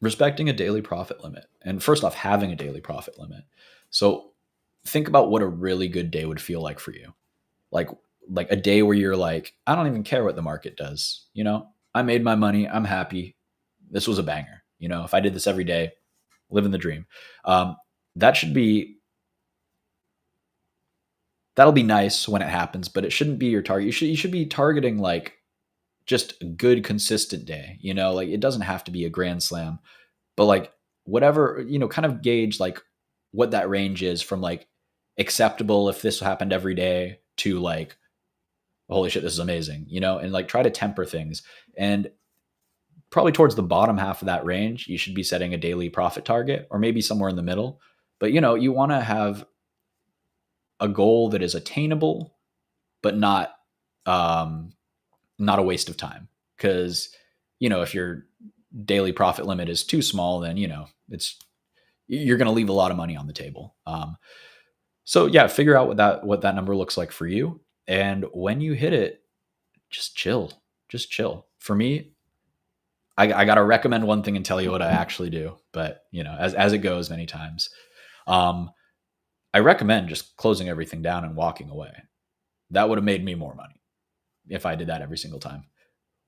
Speaker 1: respecting a daily profit limit. And first off, having a daily profit limit. So think about what a really good day would feel like for you. Like a day where you're like, I don't even care what the market does. I made my money. I'm happy. This was a banger. If I did this every day, living the dream. That'll be nice when it happens, but it shouldn't be your target. You should be targeting like just a good, consistent day. Like it doesn't have to be a grand slam, but like whatever, kind of gauge like what that range is from like acceptable if this happened every day to like, holy shit, this is amazing, and like try to temper things. And probably towards the bottom half of that range, you should be setting a daily profit target, or maybe somewhere in the middle. But you want to have a goal that is attainable, but not a waste of time. Because if your daily profit limit is too small, then you're going to leave a lot of money on the table. So yeah, figure out what that number looks like for you, and when you hit it, just chill. For me, I got to recommend one thing and tell you what I actually do, but as it goes many times, I recommend just closing everything down and walking away. That would have made me more money if I did that every single time.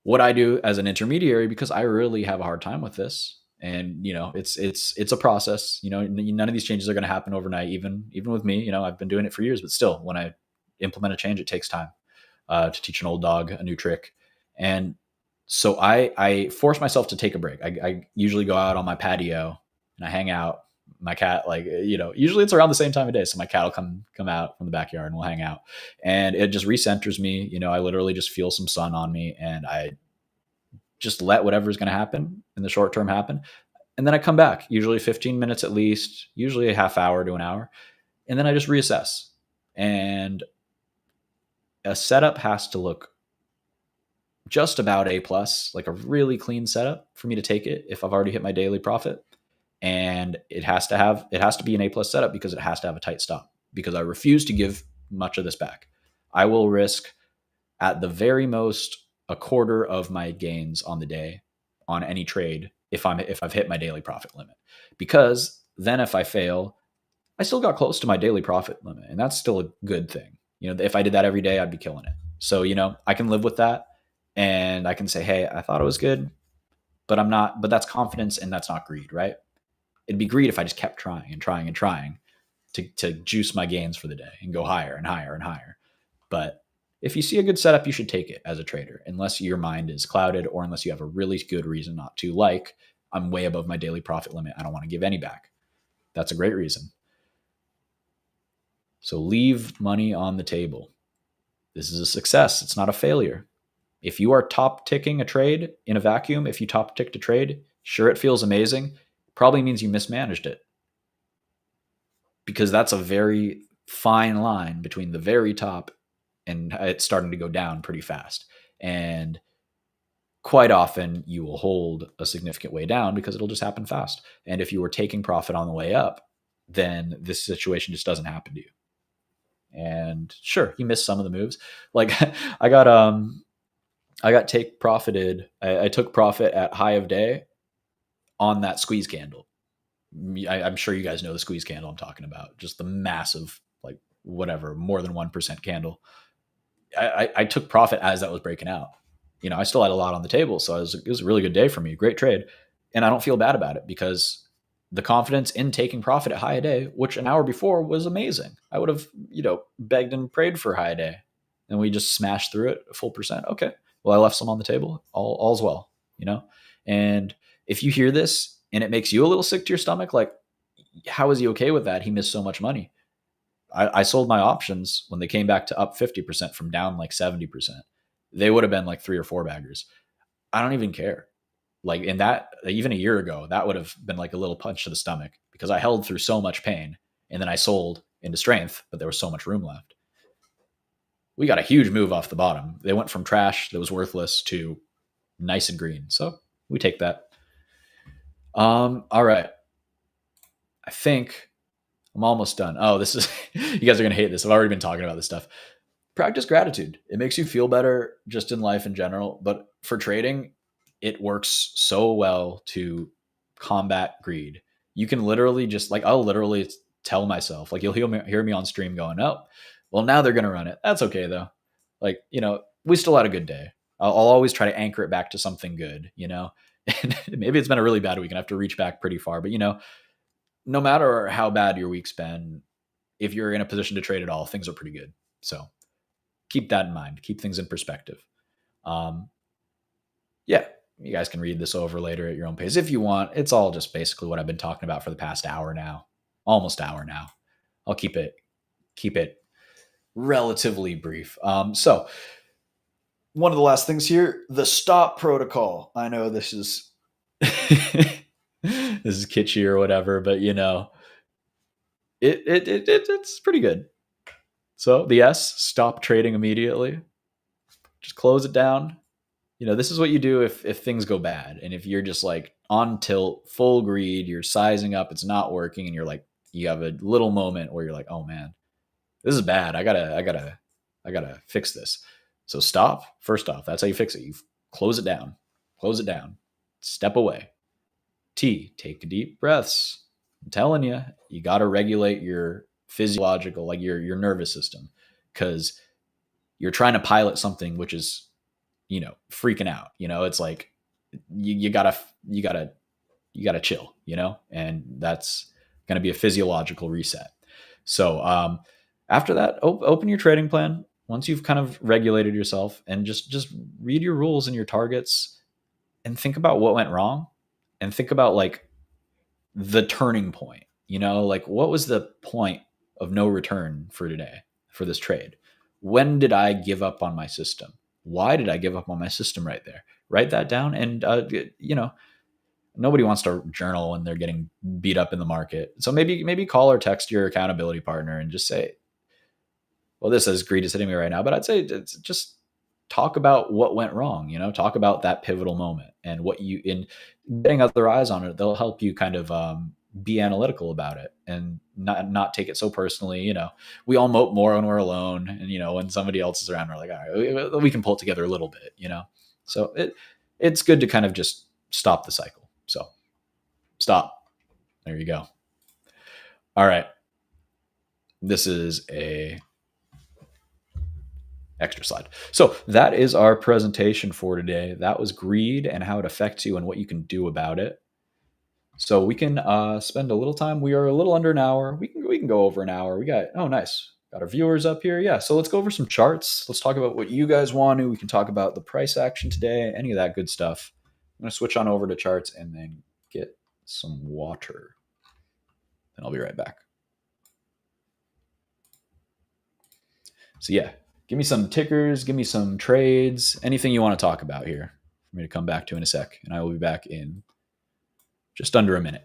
Speaker 1: What I do as an intermediary, because I really have a hard time with this, and it's a process. None of these changes are going to happen overnight. Even with me, I've been doing it for years, but still, when I implement a change, it takes time to teach an old dog a new trick. And So I force myself to take a break. I usually go out on my patio and I hang out. My cat, like, usually it's around the same time of day, so my cat will come out from the backyard and we'll hang out, and it just recenters me. I literally just feel some sun on me, and I just let whatever's going to happen in the short term happen, and then I come back. Usually 15 minutes at least, usually a half hour to an hour, and then I just reassess. And a setup has to look just about A plus, like a really clean setup for me to take it if I've already hit my daily profit. And it has to be an A plus setup because it has to have a tight stop, because I refuse to give much of this back. I will risk at the very most a quarter of my gains on the day on any trade if I've hit my daily profit limit, because then if I fail, I still got close to my daily profit limit, and that's still a good thing. If I did that every day, I'd be killing it. So, I can live with that, and I can say, hey, I thought it was good, but I'm not, but that's confidence and that's not greed, right? It'd be greed if I just kept trying and trying and trying to juice my gains for the day and go higher and higher and higher. But if you see a good setup, you should take it as a trader, unless your mind is clouded or unless you have a really good reason not to, like, I'm way above my daily profit limit, I don't want to give any back. That's a great reason. So leave money on the table. This is a success. It's not a failure. If you are top ticking a trade in a vacuum, if you top ticked a trade, sure, it feels amazing. Probably means you mismanaged it, because that's a very fine line between the very top and it's starting to go down pretty fast. And quite often you will hold a significant way down because it'll just happen fast. And if you were taking profit on the way up, then this situation just doesn't happen to you. And sure, you missed some of the moves. Like I got take profited. I took profit at high of day on that squeeze candle. I'm sure you guys know the squeeze candle I'm talking about. Just the massive, like, whatever, more than 1% candle. I took profit as that was breaking out. I still had a lot on the table, so it was a really good day for me. Great trade, and I don't feel bad about it because the confidence in taking profit at high a day, which an hour before was amazing. I would have, begged and prayed for high a day, and we just smashed through it a full percent. Okay, well, I left some on the table. All's well, And if you hear this and it makes you a little sick to your stomach, like, how is he okay with that? He missed so much money. I sold my options when they came back to up 50% from down like 70%. They would have been like 3 or 4 baggers. I don't even care. Like, in that, even a year ago, that would have been like a little punch to the stomach because I held through so much pain and then I sold into strength, but there was so much room left. We got a huge move off the bottom. They went from trash that was worthless to nice and green. So we take that. All right. I think I'm almost done. Oh, this is, you guys are going to hate this. I've already been talking about this stuff. Practice gratitude. It makes you feel better just in life in general. But for trading, it works so well to combat greed. You can literally just, like, I'll literally tell myself, like, you'll hear me on stream going, oh, well, now they're going to run it. That's okay, though. Like, we still had a good day. I'll always try to anchor it back to something good, And maybe it's been a really bad week and I have to reach back pretty far. But, no matter how bad your week's been, if you're in a position to trade at all, things are pretty good. So keep that in mind. Keep things in perspective. Yeah, you guys can read this over later at your own pace if you want. It's all just basically what I've been talking about for the past hour now, almost hour now. I'll keep it relatively brief. So one of the last things here, the stop protocol. I know this is this is kitschy or whatever, but it's pretty good. So the S, stop trading immediately. Just close it down. This is what you do if things go bad. And if you're just like on tilt, full greed, you're sizing up, it's not working, and you're like, you have a little moment where you're like, oh man, this is bad. I gotta fix this. So stop. First off, that's how you fix it. You close it down. Close it down. Step away. T, take deep breaths. I'm telling you, you got to regulate your physiological, like your nervous system, because you're trying to pilot something which is, freaking out. It's like you gotta chill, and that's going to be a physiological reset. So after that, open your trading plan. once you've kind of regulated yourself and just read your rules and your targets and think about what went wrong and think about like the turning point, like what was the point of no return for today for this trade? When did I give up on my system? Why did I give up on my system right there? Write that down. And, nobody wants to journal when they're getting beat up in the market. So maybe call or text your accountability partner and just say, well, this is greed is hitting me right now, but I'd say just talk about what went wrong, talk about that pivotal moment and what you in getting other eyes on it. They'll help you kind of be analytical about it and not take it so personally. We all mope more when we're alone, and when somebody else is around, we're like, all right, we can pull it together a little bit. So it's good to kind of just stop the cycle. So stop. There you go. All right. This is a extra slide. So that is our presentation for today. That was greed and how it affects you and what you can do about it. So we can spend a little time. We are a little under an hour. We can go over an hour. Nice. Got our viewers up here. Yeah. So let's go over some charts. Let's talk about what you guys want to. We can talk about the price action today, any of that good stuff. I'm going to switch on over to charts and then get some water. And I'll be right back. So yeah, give me some tickers, give me some trades, anything you want to talk about here for me to come back to in a sec. And I will be back in just under a minute.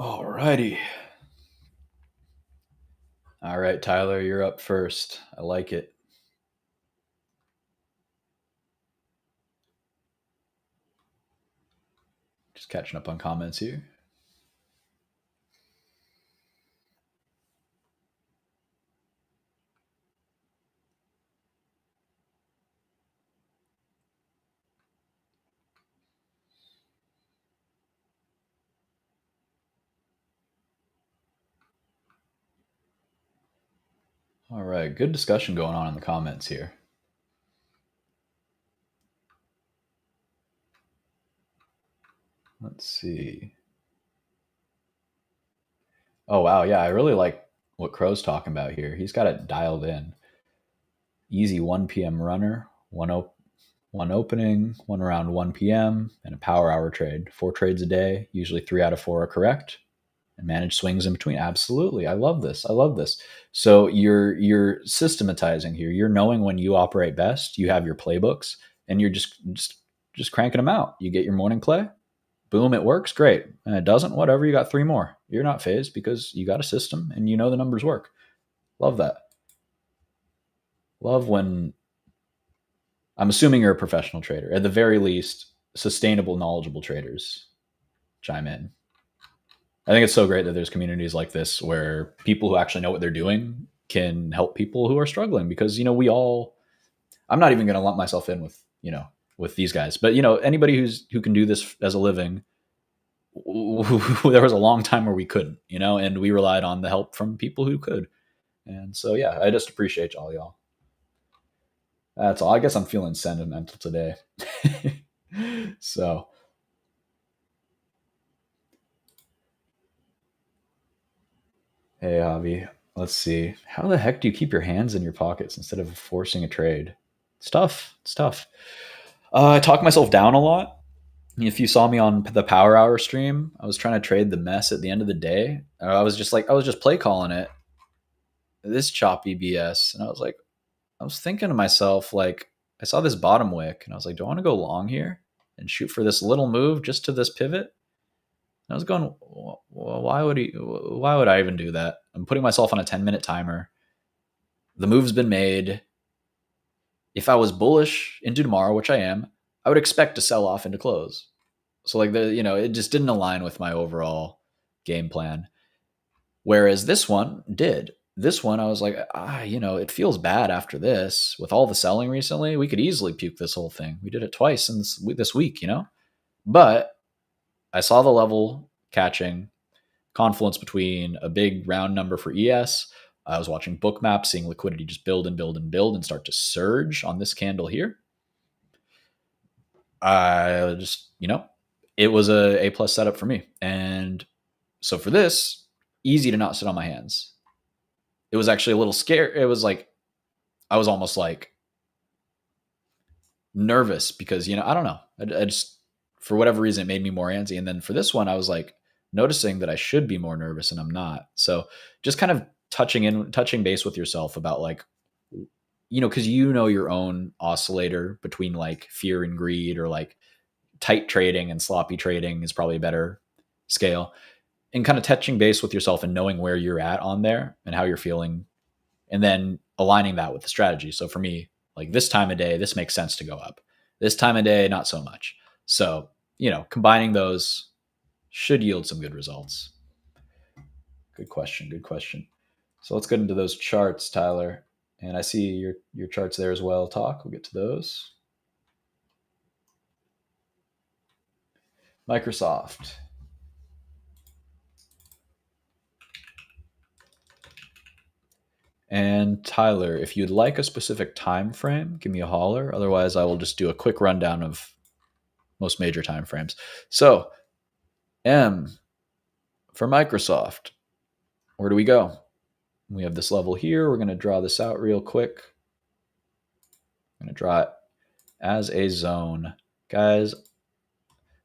Speaker 1: All righty. All right, Tyler, you're up first. I like it. Just catching up on comments here. All right, good discussion going on in the comments here. Let's see. Oh, wow. Yeah, I really like what Crow's talking about here. He's got it dialed in. Easy 1 p.m. runner, one opening, one around 1 p.m., and a power hour trade. 4 trades a day. Usually 3 out of 4 are correct. And manage swings in between. Absolutely. I love this. So you're systematizing here. You're knowing when you operate best. You have your playbooks and you're just cranking them out. You get your morning play. Boom, it works. Great. And it doesn't, whatever. You got 3 more. You're not phased because you got a system and you know the numbers work. Love that. Love when I'm assuming you're a professional trader. At the very least, sustainable, knowledgeable traders chime in. I think it's so great that there's communities like this where people who actually know what they're doing can help people who are struggling because, I'm not even going to lump myself in with these guys, but anybody who can do this as a living, there was a long time where we couldn't, and we relied on the help from people who could. And so, yeah, I just appreciate all y'all. That's all. I guess I'm feeling sentimental today. So, hey, Javi, let's see. How the heck do you keep your hands in your pockets instead of forcing a trade? It's tough. I talk myself down a lot. If you saw me on the Power Hour stream, I was trying to trade the mess at the end of the day. I was just play calling it. This choppy BS. And I was thinking to myself, like, I saw this bottom wick and I was like, do I want to go long here and shoot for this little move just to this pivot? And I was going, well, why would I even do that? I'm putting myself on a 10-minute timer. The move's been made. If I was bullish into tomorrow, which I am, I would expect to sell off into close. So like it just didn't align with my overall game plan. Whereas this one did. This one, I was like, it feels bad after this. With all the selling recently, we could easily puke this whole thing. We did it twice in this week, But I saw the level catching, confluence between a big round number for ES. I was watching Bookmap, seeing liquidity just build and build and build and start to surge on this candle here. I just, it was a plus setup for me. And so for this, easy to not sit on my hands. It was actually a little scary. It was like, I was almost like nervous because, I don't know. I just, for whatever reason, it made me more antsy. And then for this one, I was like noticing that I should be more nervous and I'm not. So just kind of touching base with yourself about like, because your own oscillator between like fear and greed, or like tight trading and sloppy trading is probably a better scale, and kind of touching base with yourself and knowing where you're at on there and how you're feeling, and then aligning that with the strategy. So for me, like this time of day, this makes sense to go up. This time of day, not so much. So, combining those should yield some good results. Good question. So let's get into those charts, Tyler. And I see your charts there as well. We'll get to those. Microsoft. And Tyler, if you'd like a specific time frame, give me a holler. Otherwise, I will just do a quick rundown of most major time frames. So, M for Microsoft. Where do we go? We have this level here. We're going to draw this out real quick. I'm going to draw it as a zone. Guys,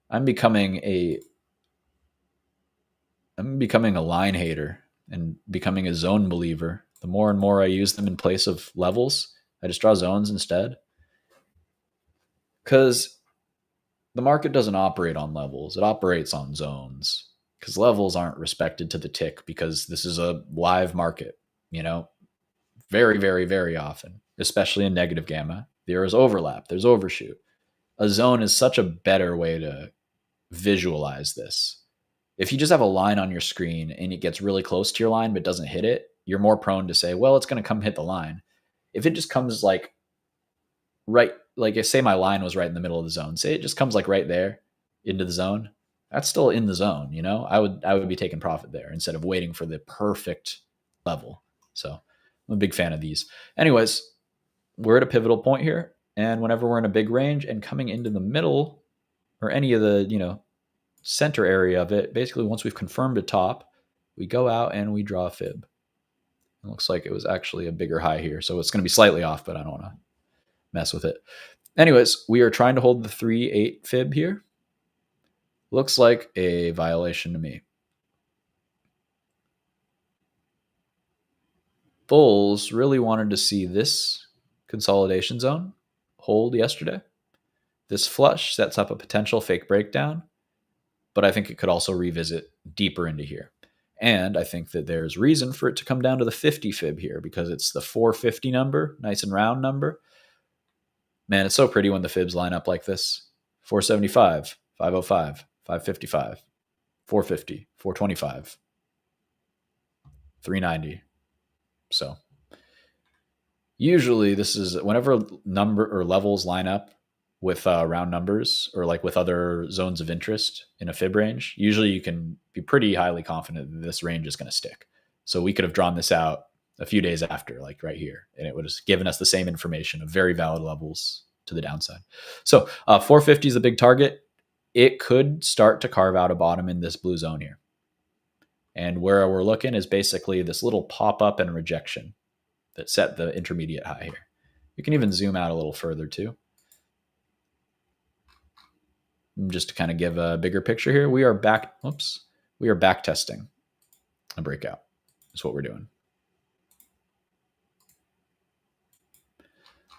Speaker 1: I'm becoming a line hater and becoming a zone believer. The more and more I use them in place of levels, I just draw zones instead. Because the market doesn't operate on levels. It operates on zones. Because levels aren't respected to the tick, because this is a live market, very, very, very often, especially in negative gamma. There is overlap. There's overshoot. A zone is such a better way to visualize this. If you just have a line on your screen and it gets really close to your line but doesn't hit it, you're more prone to say, well, it's going to come hit the line. If it just comes like right, like say my line was right in the middle of the zone, say it just comes like right there into the zone, that's still in the zone. I would be taking profit there instead of waiting for the perfect level. So I'm a big fan of these. Anyways, we're at a pivotal point here. And whenever we're in a big range and coming into the middle or any of the, center area of it, basically once we've confirmed a top, we go out and we draw a fib. It looks like it was actually a bigger high here. So it's going to be slightly off, but I don't want to mess with it. Anyways, we are trying to hold the 3.8 fib here. Looks like a violation to me. Bulls really wanted to see this consolidation zone hold yesterday. This flush sets up a potential fake breakdown, but I think it could also revisit deeper into here. And I think that there's reason for it to come down to the 50 fib here, because it's the 450 number, nice and round number. Man, it's so pretty when the fibs line up like this. 475, 505, 555, 450, 425, 390. So usually this is whenever number or levels line up with round numbers or like with other zones of interest in a fib range, usually you can be pretty highly confident that this range is going to stick. So we could have drawn this out a few days after, like right here, and it would have given us the same information of very valid levels to the downside. So 450 is a big target. It could start to carve out a bottom in this blue zone here. And where we're looking is basically this little pop-up and rejection that set the intermediate high here. You can even zoom out a little further too. Just to kind of give a bigger picture here, we are back testing a breakout. That's what we're doing.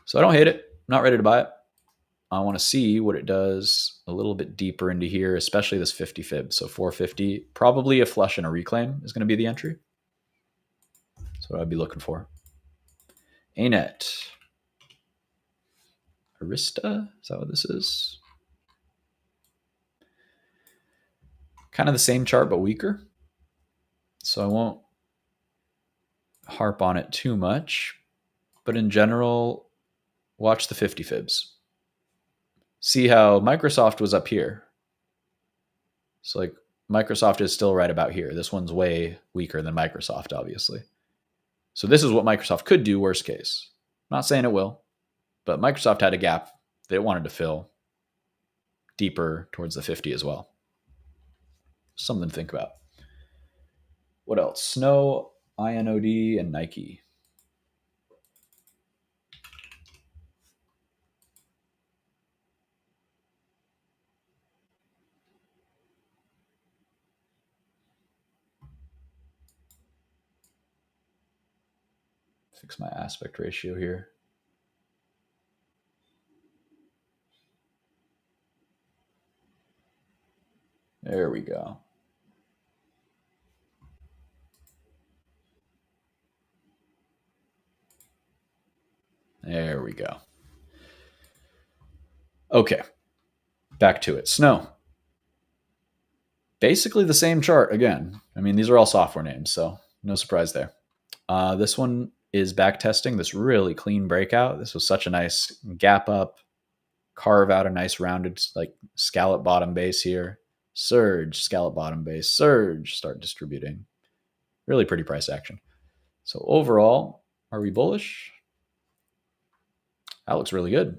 Speaker 1: So I don't hate it. not ready to buy it. I want to see what it does a little bit deeper into here, especially this 50 fib. So 450, probably a flush and a reclaim is going to be the entry. That's what I'd be looking for. ANET. Arista? Is that what this is? Kind of the same chart, but weaker. So I won't harp on it too much. But in general, watch the 50 fibs. See how Microsoft was up here. So like Microsoft is still right about here. This one's way weaker than Microsoft, obviously. So this is what Microsoft could do, worst case. I'm not saying it will, but Microsoft had a gap that it wanted to fill deeper towards the 50 as well. Something to think about. What else? Snow, INOD, and Nike. Fix my aspect ratio here. There we go. There we go. Okay, back to it. Snow. Basically the same chart again. I mean, these are all software names, so no surprise there. This one is back testing this really clean breakout. This was such a nice gap up, carve out a nice rounded like scallop bottom base here. Surge, scallop bottom base, surge, start distributing. Really pretty price action. So overall, are we bullish? That looks really good.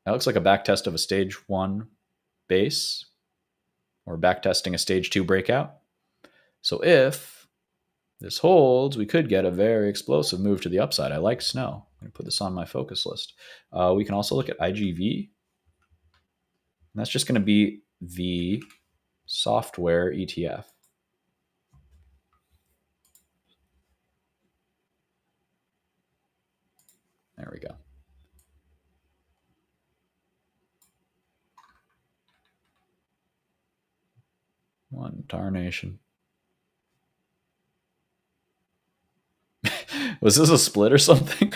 Speaker 1: That looks like a back test of a stage 1 base or back testing a stage 2 breakout. So if this holds, we could get a very explosive move to the upside. I like Snow. I'm going to put this on my focus list. We can also look at IGV. And that's just going to be the software ETF. There we go. One tarnation. Was this a split or something?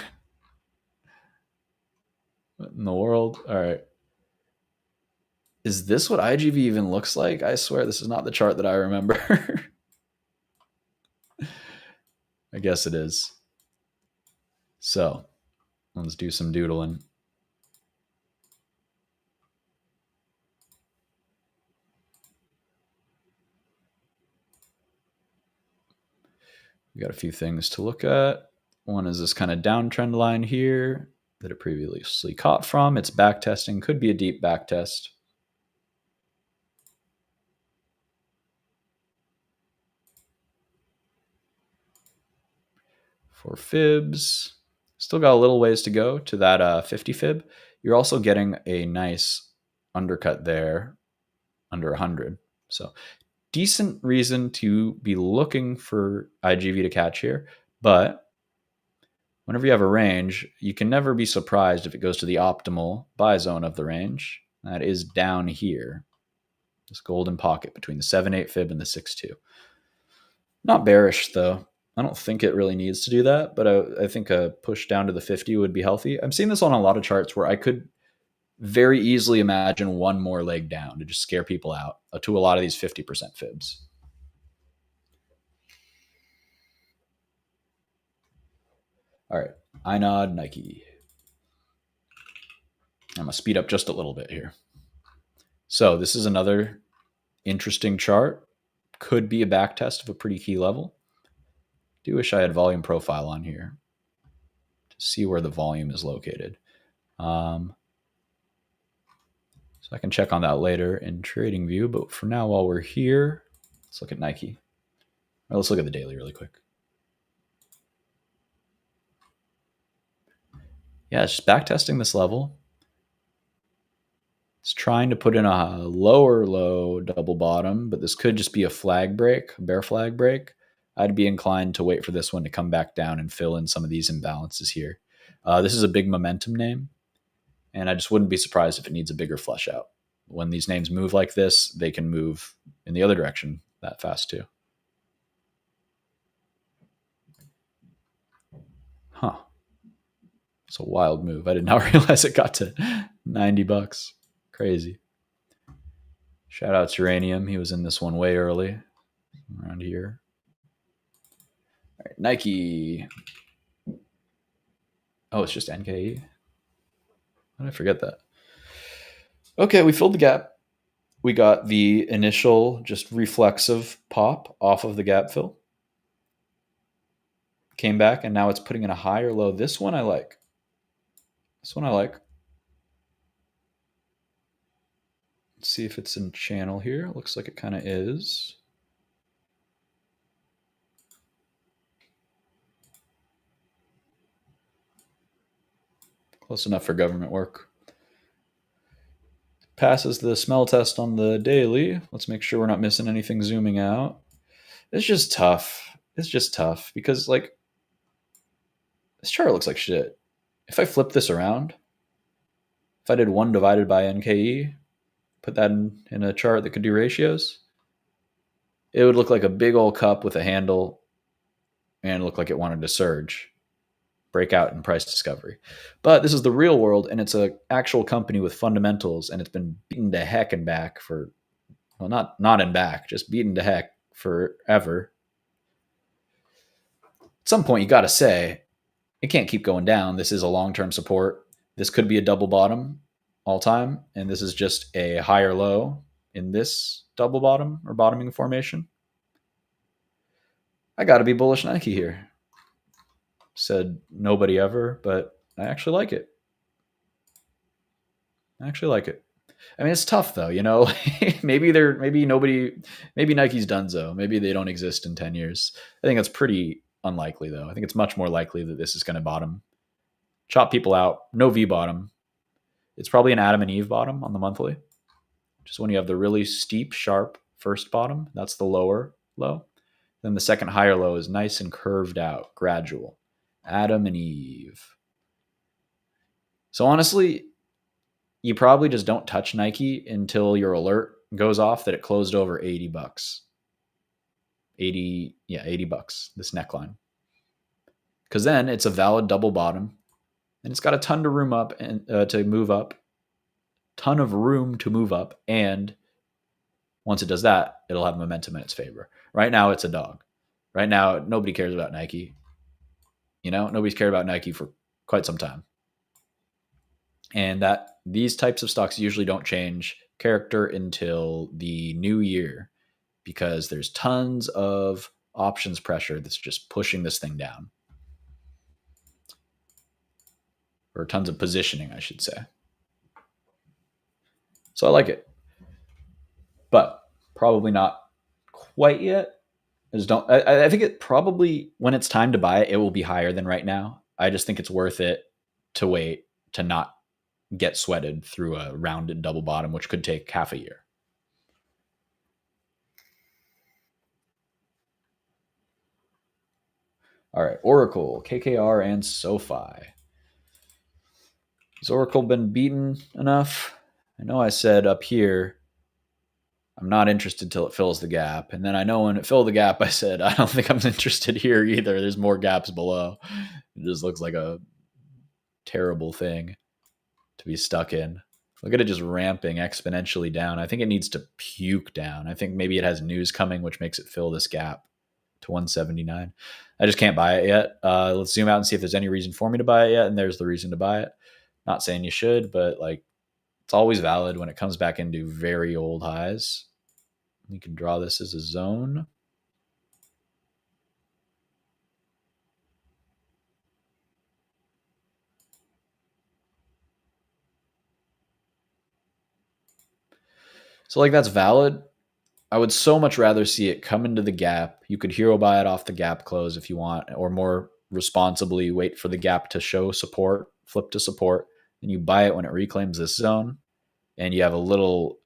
Speaker 1: What in the world? All right. Is this what IGV even looks like? I swear this is not the chart that I remember. I guess it is. So let's do some doodling. We got a few things to look at. One is this kind of downtrend line here that it previously caught from. It's back testing, could be a deep back test. For fibs, still got a little ways to go to that 50 fib. You're also getting a nice undercut there under 100. So decent reason to be looking for IGV to catch here. But whenever you have a range, you can never be surprised if it goes to the optimal buy zone of the range. That is down here. This golden pocket between the 7.8 fib and the 6.2. Not bearish though. I don't think it really needs to do that, but I think a push down to the 50 would be healthy. I'm seeing this on a lot of charts where I could very easily imagine one more leg down to just scare people out to a lot of these 50% fibs. All right, INOD, Nike. I'm going to speed up just a little bit here. So this is another interesting chart. Could be a back test of a pretty key level. Do wish I had volume profile on here to see where the volume is located. So I can check on that later in trading view. But for now, while we're here, let's look at Nike. Or let's look at the daily really quick. Yeah, it's just back testing this level. It's trying to put in a lower low double bottom, but this could just be a flag break, a bear flag break. I'd be inclined to wait for this one to come back down and fill in some of these imbalances here. This is a big momentum name. And I just wouldn't be surprised if it needs a bigger flush out. When these names move like this, they can move in the other direction that fast too. Huh. It's a wild move. I did not realize it got to $90. Crazy. Shout out to Uranium. He was in this one way early, around here. All right, Nike. Oh, it's just NKE. How did I forget that? Okay, we filled the gap. We got the initial just reflexive pop off of the gap fill. Came back, and now it's putting in a high or low. This one I like. This one I like. Let's see if it's in channel here. Looks like it kind of is. Close enough for government work. Passes the smell test on the daily. Let's make sure we're not missing anything zooming out. It's just tough. It's just tough because, like, this chart looks like shit. If I flip this around, if I did 1 divided by NKE, put that in a chart that could do ratios, it would look like a big old cup with a handle and look like it wanted to surge, break out in price discovery. But this is the real world, and it's an actual company with fundamentals, and it's been beaten to heck and back for, well, not in back, just beaten to heck forever. At some point, you got to say, it can't keep going down. This is a long-term support. This could be a double bottom all time, and this is just a higher low in this double bottom or bottoming formation. I got to be bullish Nike here. Said nobody ever, but I actually like it. I actually like it. I mean, it's tough though, you know. maybe Nike's donezo. Maybe they don't exist in 10 years. I think that's pretty unlikely though. I think it's much more likely that this is going to bottom, chop people out, no V bottom. It's probably an Adam and Eve bottom on the monthly. Just when you have the really steep, sharp first bottom, that's the lower low. Then the second higher low is nice and curved out, gradual. Adam and Eve. So honestly, you probably just don't touch Nike until your alert goes off that it closed over $80. 80 bucks, this neckline. Because then it's a valid double bottom, and it's got a ton of room up and to move up. Ton of room to move up, and once it does that, it'll have momentum in its favor. Right now, it's a dog. Right now, nobody cares about Nike. You know, nobody's cared about Nike for quite some time. And that these types of stocks usually don't change character until the new year because there's tons of options pressure that's just pushing this thing down. Or tons of positioning, I should say. So I like it. But probably not quite yet. I think it probably, when it's time to buy it, it will be higher than right now. I just think it's worth it to wait to not get sweated through a rounded double bottom, which could take half a year. All right, Oracle, KKR, and SOFI. Has Oracle been beaten enough? I know I said up here, I'm not interested till it fills the gap. And then I know when it filled the gap, I said, I don't think I'm interested here either. There's more gaps below. It just looks like a terrible thing to be stuck in. Look at it just ramping exponentially down. I think it needs to puke down. I think maybe it has news coming, which makes it fill this gap to 179. I just can't buy it yet. Let's zoom out and see if there's any reason for me to buy it yet. And there's the reason to buy it. Not saying you should, but like it's always valid when it comes back into very old highs. We can draw this as a zone. So like that's valid. I would so much rather see it come into the gap. You could hero buy it off the gap close if you want, or more responsibly wait for the gap to show support, flip to support, and you buy it when it reclaims this zone, and you have a little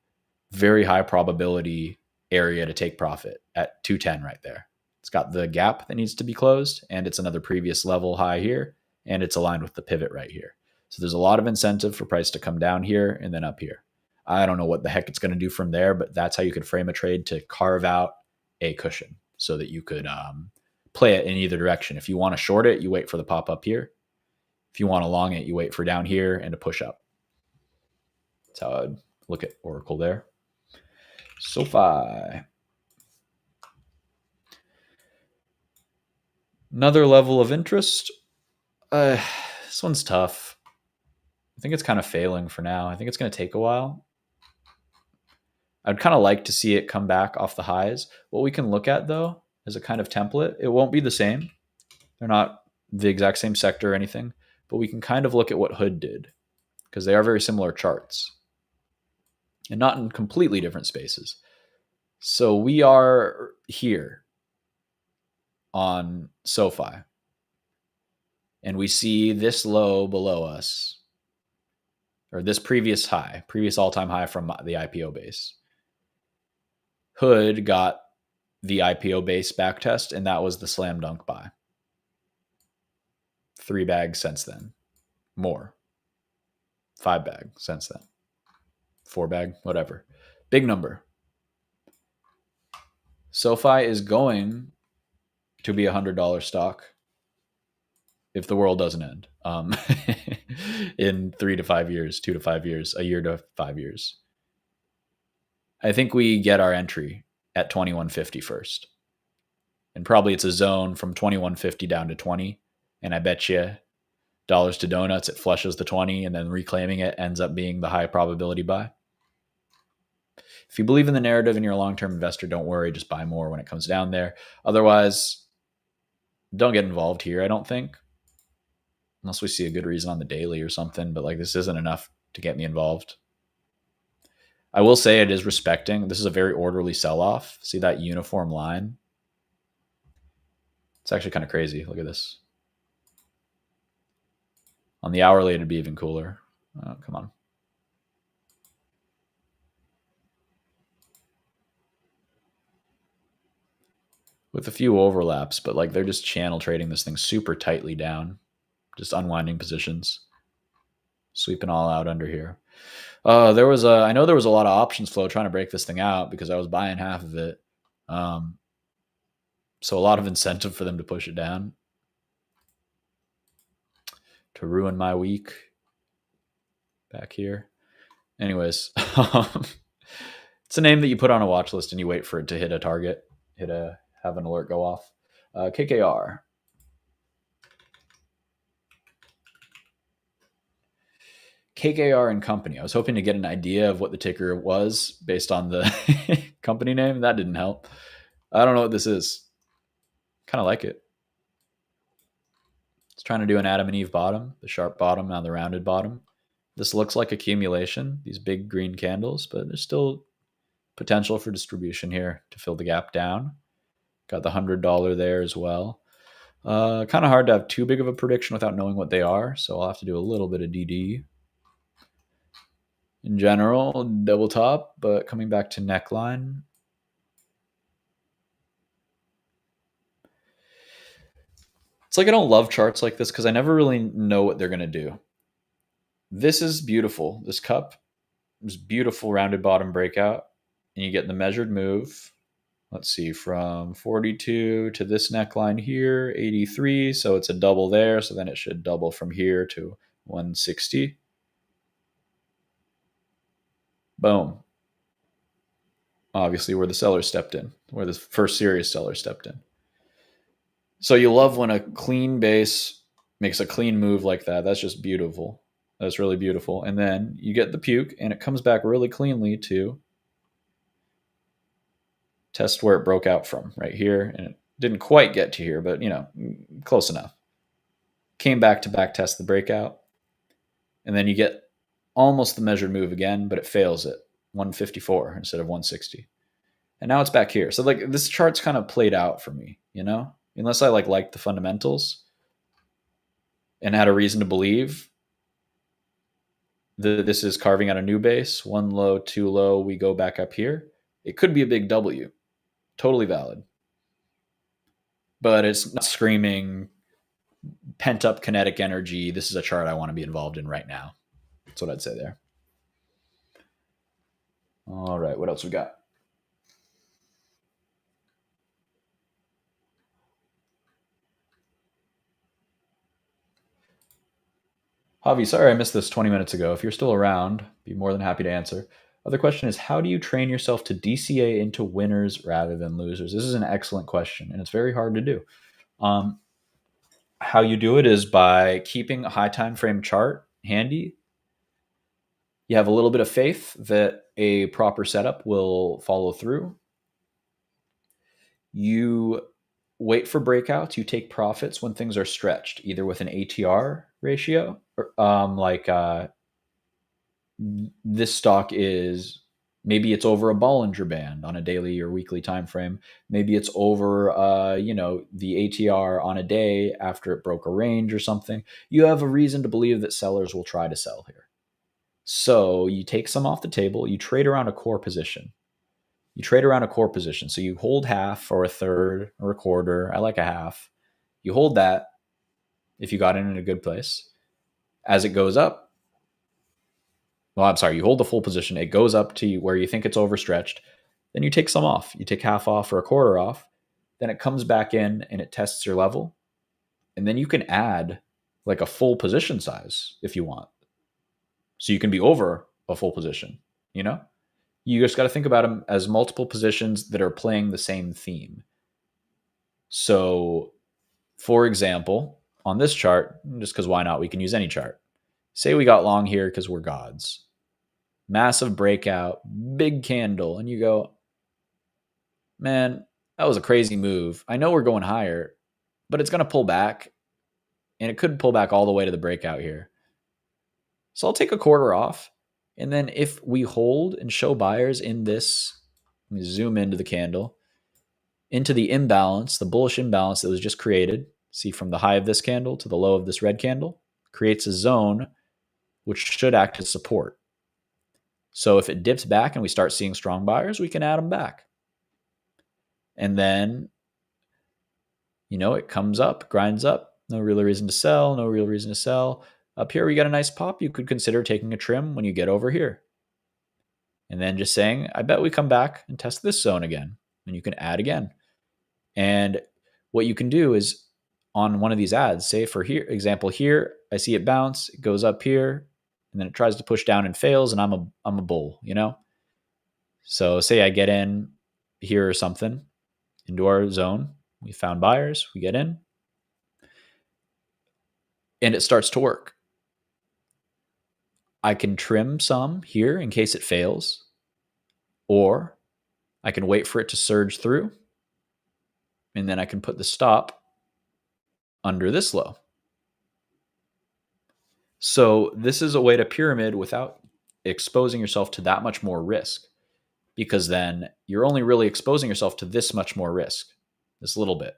Speaker 1: very high probability area to take profit at 210 right there. It's got the gap that needs to be closed, and it's another previous level high here, and it's aligned with the pivot right here. So there's a lot of incentive for price to come down here and then up here. I don't know what the heck it's going to do from there, but that's how you could frame a trade to carve out a cushion so that you could play it in either direction. If you want to short it, you wait for the pop up here. If you want to long it, you wait for down here and a push up. That's how I'd look at ORCL there. SOFI. Another level of interest. This one's tough. I think it's kind of failing for now. I think it's going to take a while. I'd kind of like to see it come back off the highs. What we can look at, though, is a kind of template. It won't be the same. They're not the exact same sector or anything, but we can kind of look at what Hood did because they are very similar charts and not in completely different spaces. So we are here on SOFI, and we see this low below us, or this previous all-time high from the IPO base. Hood got the IPO base back test, and that was the slam dunk buy. 3 bags since then. More. 5 bag since then. 4 bag, whatever. Big number. SOFI is going to be $100 stock if the world doesn't end in 3 to 5 years, 2 to 5 years, a year to 5 years. I think we get our entry at 2150 first. And probably it's a zone from 2150 down to 20. And I bet you dollars to donuts, it flushes the 20, and then reclaiming it ends up being the high probability buy. If you believe in the narrative and you're a long-term investor, don't worry, just buy more when it comes down there. Otherwise, don't get involved here, I don't think. Unless we see a good reason on the daily or something, but like this isn't enough to get me involved. I will say it is respecting. This is a very orderly sell-off. See that uniform line? It's actually kind of crazy. Look at this. On the hourly, it'd be even cooler. Oh, come on. With a few overlaps, but like they're just channel trading this thing super tightly down. Just unwinding positions. Sweeping all out under here. I know there was a lot of options flow trying to break this thing out because I was buying half of it. So a lot of incentive for them to push it down. To ruin my week. Back here. Anyways, it's a name that you put on a watch list and you wait for it to hit a target, have an alert go off. KKR. KKR and Company. I was hoping to get an idea of what the ticker was based on the company name. That didn't help. I don't know what this is. Kind of like it. It's trying to do an Adam and Eve bottom, the sharp bottom, now the rounded bottom. This looks like accumulation, these big green candles, but there's still potential for distribution here to fill the gap down. Got the $100 there as well. Kind of hard to have too big of a prediction without knowing what they are, so I'll have to do a little bit of DD. In general, double top, but coming back to neckline. It's like I don't love charts like this because I never really know what they're going to do. This is beautiful. This cup is beautiful rounded bottom breakout. And you get the measured move. Let's see, from 42 to this neckline here, 83. So it's a double there. So then it should double from here to 160. Boom. Obviously where the seller stepped in, where the first serious seller stepped in. So you love when a clean base makes a clean move like that. That's just beautiful. That's really beautiful. And then you get the puke and it comes back really cleanly to test where it broke out from right here. And it didn't quite get to here, but close enough. Came back to back test the breakout. And then you get almost the measured move again, but it fails at 154 instead of 160. And now it's back here. So like this chart's kind of played out for me, unless I liked the fundamentals and had a reason to believe that this is carving out a new base, 1 low, 2 low, we go back up here. It could be a big W. Totally valid. But it's not screaming pent up kinetic energy. This is a chart I want to be involved in right now. That's what I'd say there. All right, what else we got? Javi, sorry I missed this 20 minutes ago. If you're still around, be more than happy to answer. Other question is, how do you train yourself to DCA into winners rather than losers? This is an excellent question, and it's very hard to do. How you do it is by keeping a high time frame chart handy. You have a little bit of faith that a proper setup will follow through. You wait for breakouts. You take profits when things are stretched, either with an ATR ratio, or this stock is, maybe it's over a Bollinger Band on a daily or weekly time frame. Maybe it's over the ATR on a day after it broke a range or something. You have a reason to believe that sellers will try to sell here. So you take some off the table, you trade around a core position. So you hold half or a third or a quarter. I like a half. You hold that if you got in a good place. As it goes up, you hold the full position. It goes up to where you think it's overstretched. Then you take some off. You take half off or a quarter off. Then it comes back in and it tests your level. And then you can add like a full position size if you want. So you can be over a full position, You just got to think about them as multiple positions that are playing the same theme. So, for example, on this chart, just because why not, we can use any chart. Say we got long here because we're gods. Massive breakout, big candle, and you go, man, that was a crazy move. I know we're going higher, but it's going to pull back, and it could pull back all the way to the breakout here. So I'll take a quarter off. And then if we hold and show buyers in this, let me zoom into the candle, into the imbalance, the bullish imbalance that was just created. See, from the high of this candle to the low of this red candle, creates a zone which should act as support. So if it dips back and we start seeing strong buyers, we can add them back. And then, it comes up, grinds up. No real reason to sell. Up here, we got a nice pop. You could consider taking a trim when you get over here. And then just saying, I bet we come back and test this zone again. And you can add again. And what you can do is on one of these ads, say for example here, I see it bounce, it goes up here, and then it tries to push down and fails, and I'm a bull, So say I get in here or something into our zone. We found buyers, we get in, and it starts to work. I can trim some here in case it fails, or I can wait for it to surge through, and then I can put the stop under this low. So this is a way to pyramid without exposing yourself to that much more risk, because then you're only really exposing yourself to this much more risk, this little bit.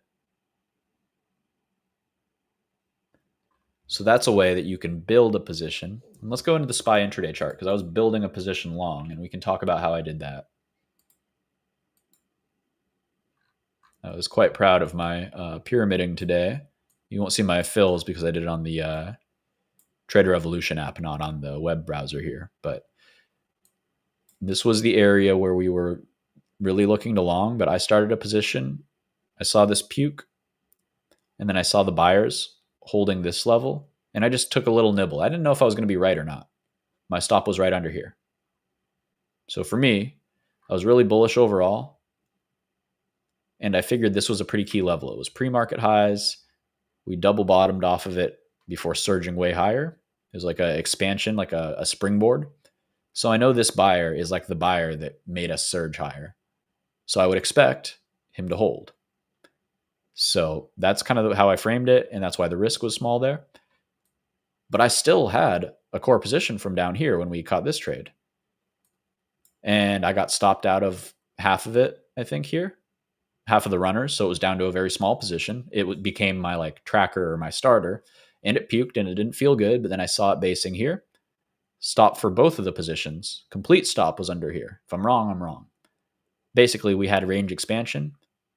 Speaker 1: So that's a way that you can build a position. And let's go into the SPY intraday chart, because I was building a position long, and we can talk about how I did that. I was quite proud of my pyramiding today. You won't see my fills because I did it on the Trader Evolution app, not on the web browser here. But this was the area where we were really looking to long, but I started a position. I saw this puke, and then I saw the buyers holding this level, and I just took a little nibble. I didn't know if I was going to be right or not. My stop was right under here. So for me, I was really bullish overall, and I figured this was a pretty key level. It was pre-market highs. We double bottomed off of it before surging way higher. It was like an expansion, like a springboard. So I know this buyer is like the buyer that made us surge higher. So I would expect him to hold. So that's kind of how I framed it, and that's why the risk was small there. But I still had a core position from down here when we caught this trade. And I got stopped out of half of it, I think, here. Half of the runners, so it was down to a very small position. It became my tracker or my starter, and it puked and it didn't feel good, but then I saw it basing here. Stop for both of the positions. Complete stop was under here. If I'm wrong, I'm wrong. Basically, we had range expansion.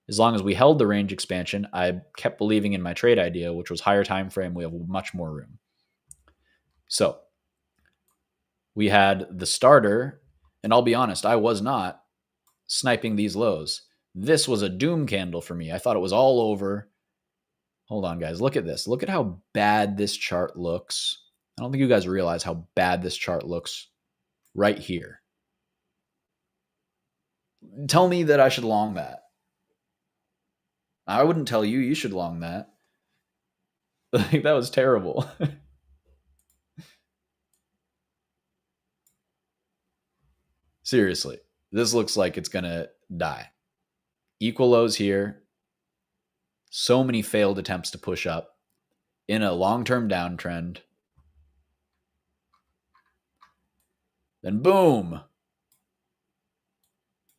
Speaker 1: As long as we held the range expansion, I kept believing in my trade idea, which was higher time frame. We have much more room. So we had the starter, and I'll be honest, I was not sniping these lows. This was a doom candle for me. I thought it was all over. Hold on, guys. Look at this. Look at how bad this chart looks. I don't think you guys realize how bad this chart looks right here. Tell me that I should long that. I wouldn't tell you you should long that. Like, that was terrible. Seriously, this looks like it's going to die. Equal lows here. So many failed attempts to push up in a long-term downtrend. Then boom.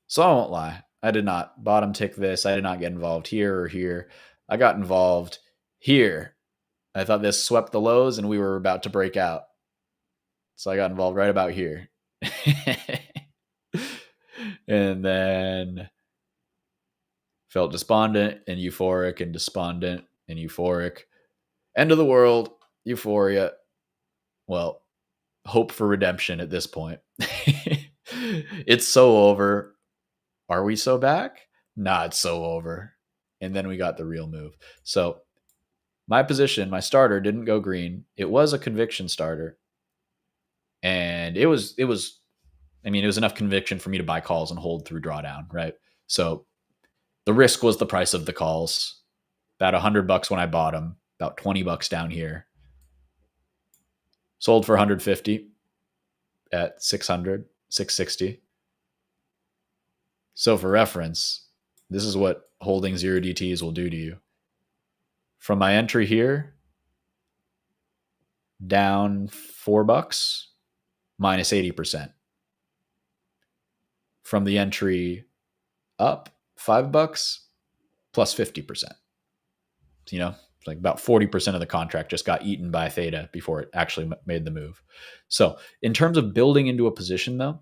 Speaker 1: So I won't lie. I did not bottom tick this. I did not get involved here or here. I got involved here. I thought this swept the lows and we were about to break out. So I got involved right about here. And then felt despondent and euphoric and despondent and euphoric. End of the world, euphoria. Well, hope for redemption at this point. It's so over. Are we so back? Nah, it's so over. And then we got the real move. So my position, my starter didn't go green. It was a conviction starter. And it was enough conviction for me to buy calls and hold through drawdown, right? So the risk was the price of the calls. About $100 when I bought them, about $20 down here. Sold for 150 at 600, 660. So for reference, this is what holding 0 DTs will do to you. From my entry here, down $4, minus 80%. From the entry up $5, plus 50%. You know, like about 40% of the contract just got eaten by theta before it actually made the move. So in terms of building into a position though,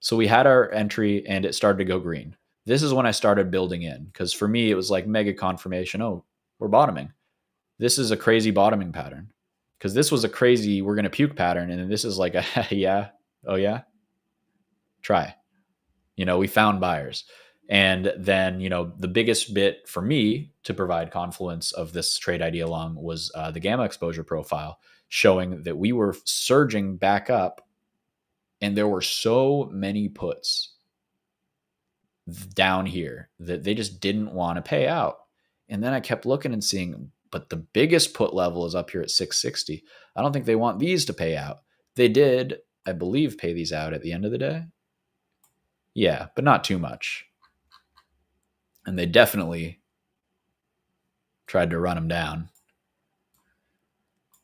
Speaker 1: so we had our entry and it started to go green. This is when I started building in, because for me, it was like mega confirmation. Oh, we're bottoming. This is a crazy bottoming pattern, because this was a crazy, we're going to puke pattern. And then this is like a, yeah, oh yeah, try. You know, we found buyers. And then, you know, the biggest bit for me to provide confluence of this trade idea along was the gamma exposure profile, showing that we were surging back up. And there were so many puts down here that they just didn't want to pay out. And then I kept looking and seeing, but the biggest put level is up here at 660. I don't think they want these to pay out. They did, I believe, pay these out at the end of the day. Yeah, but not too much. And they definitely tried to run them down.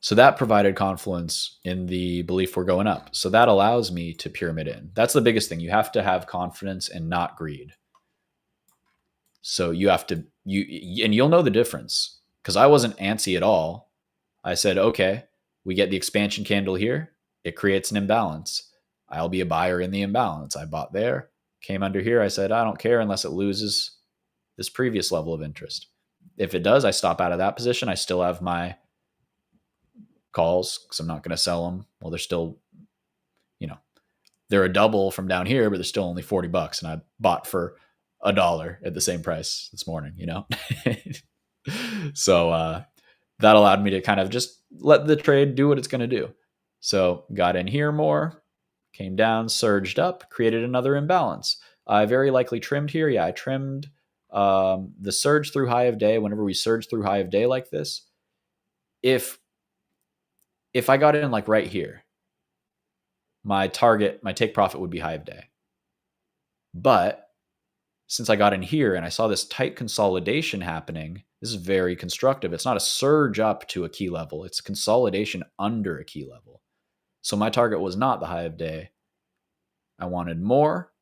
Speaker 1: So that provided confluence in the belief we're going up. So that allows me to pyramid in. That's the biggest thing. You have to have confidence and not greed. So you have to, and you'll know the difference, because I wasn't antsy at all. I said, okay, we get the expansion candle here. It creates an imbalance. I'll be a buyer in the imbalance. I bought there, came under here. I said, I don't care unless it loses this previous level of interest. If it does, I stop out of that position. I still have my calls because I'm not going to sell them. Well, they're still, you know, they're a double from down here, but they're still only $40. And I bought for $1 at the same price this morning, you know? So that allowed me to kind of just let the trade do what it's going to do. So got in here more, came down, surged up, created another imbalance. I very likely trimmed here. Yeah, I trimmed the surge through high of day. Whenever we surge through high of day like this, if I got in like right here, my target, my take profit would be high of day. But since I got in here and I saw this tight consolidation happening, this is very constructive. It's not a surge up to a key level. It's a consolidation under a key level. So my target was not the high of day. I wanted more.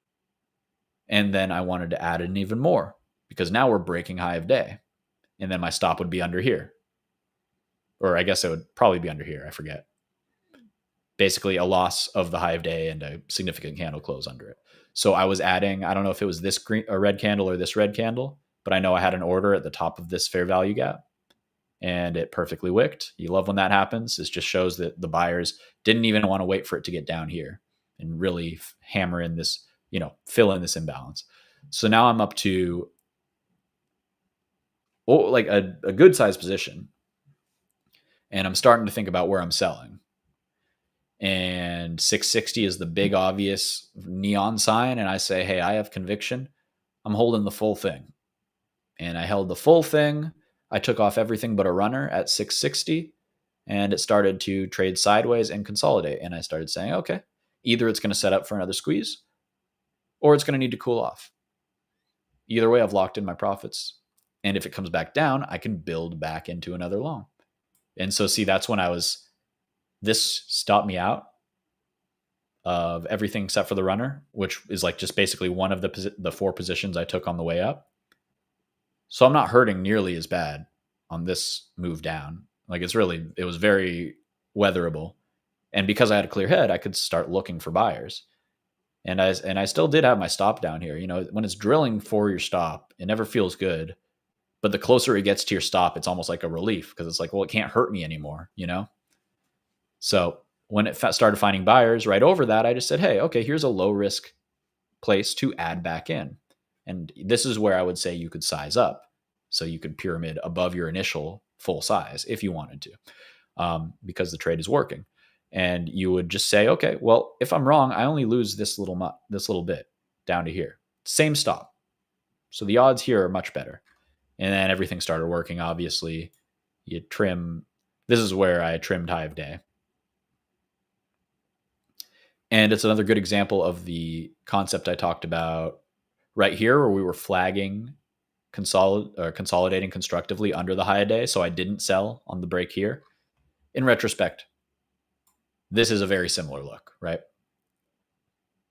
Speaker 1: And then I wanted to add in even more, because now we're breaking high of day. And then my stop would be under here. Or I guess it would probably be under here. I forget. Basically a loss of the high of day and a significant candle close under it. So I was adding, I don't know if it was this green, a red candle or this red candle, but I know I had an order at the top of this fair value gap and it perfectly wicked. You love when that happens. It just shows that the buyers didn't even want to wait for it to get down here and really hammer in this, fill in this imbalance. So now I'm up to like a good sized position, and I'm starting to think about where I'm selling. And 660 is the big obvious neon sign. And I say, hey, I have conviction. I'm holding the full thing. And I held the full thing. I took off everything but a runner at 660, and it started to trade sideways and consolidate. And I started saying, okay, either it's going to set up for another squeeze or it's going to need to cool off. Either way, I've locked in my profits. And if it comes back down, I can build back into another long. And so, see, that's when this stopped me out of everything except for the runner, which is like just basically one of the 4 positions I took on the way up. So I'm not hurting nearly as bad on this move down. Like it was very weatherable. And because I had a clear head, I could start looking for buyers. And I still did have my stop down here. When it's drilling for your stop, it never feels good. But the closer it gets to your stop, it's almost like a relief because it's like, well, it can't hurt me anymore, So when it started finding buyers right over that, I just said, hey, okay, here's a low risk place to add back in. And this is where I would say you could size up. So you could pyramid above your initial full size if you wanted to, because the trade is working. And you would just say, okay, well, if I'm wrong, I only lose this little bit down to here. Same stop. So the odds here are much better. And then everything started working. Obviously, you trim. This is where I trimmed high of day. And it's another good example of the concept I talked about right here, where we were flagging consolidating constructively under the high of day. So I didn't sell on the break here. In retrospect, this is a very similar look, right?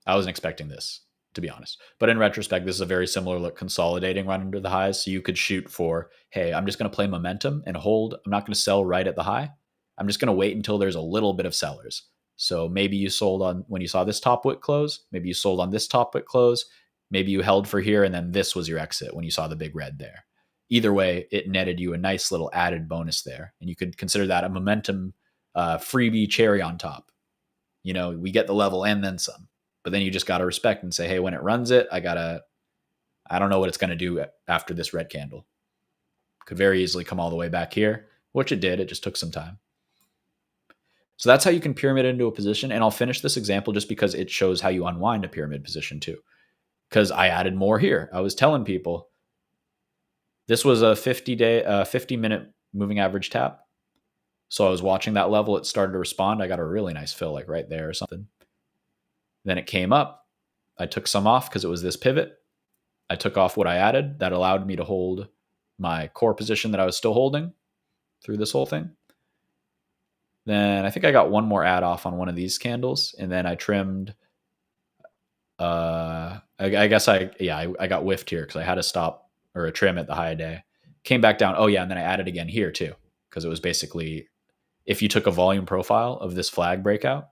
Speaker 1: I wasn't expecting this, to be honest. But in retrospect, this is a very similar look, consolidating right under the highs. So you could shoot for, hey, I'm just going to play momentum and hold. I'm not going to sell right at the high. I'm just going to wait until there's a little bit of sellers. So maybe you sold on when you saw this top wick close. Maybe you sold on this top wick close. Maybe you held for here, and then this was your exit when you saw the big red there. Either way, it netted you a nice little added bonus there. And you could consider that a momentum freebie cherry on top. We get the level and then some. But then you just got to respect and say, hey, when it runs it, I don't know what it's going to do after this red candle. Could very easily come all the way back here, which it did. It just took some time. So that's how you can pyramid into a position. And I'll finish this example just because it shows how you unwind a pyramid position too. Because I added more here. I was telling people this was a 50-minute moving average tap. So I was watching that level. It started to respond. I got a really nice fill like right there or something. Then it came up. I took some off because it was this pivot. I took off what I added. That allowed me to hold my core position that I was still holding through this whole thing. Then I think I got one more add off on one of these candles, and then I trimmed. I guess I got whiffed here because I had a stop or a trim at the high day. Came back down. Oh yeah, and then I added again here too because it was basically if you took a volume profile of this flag breakout,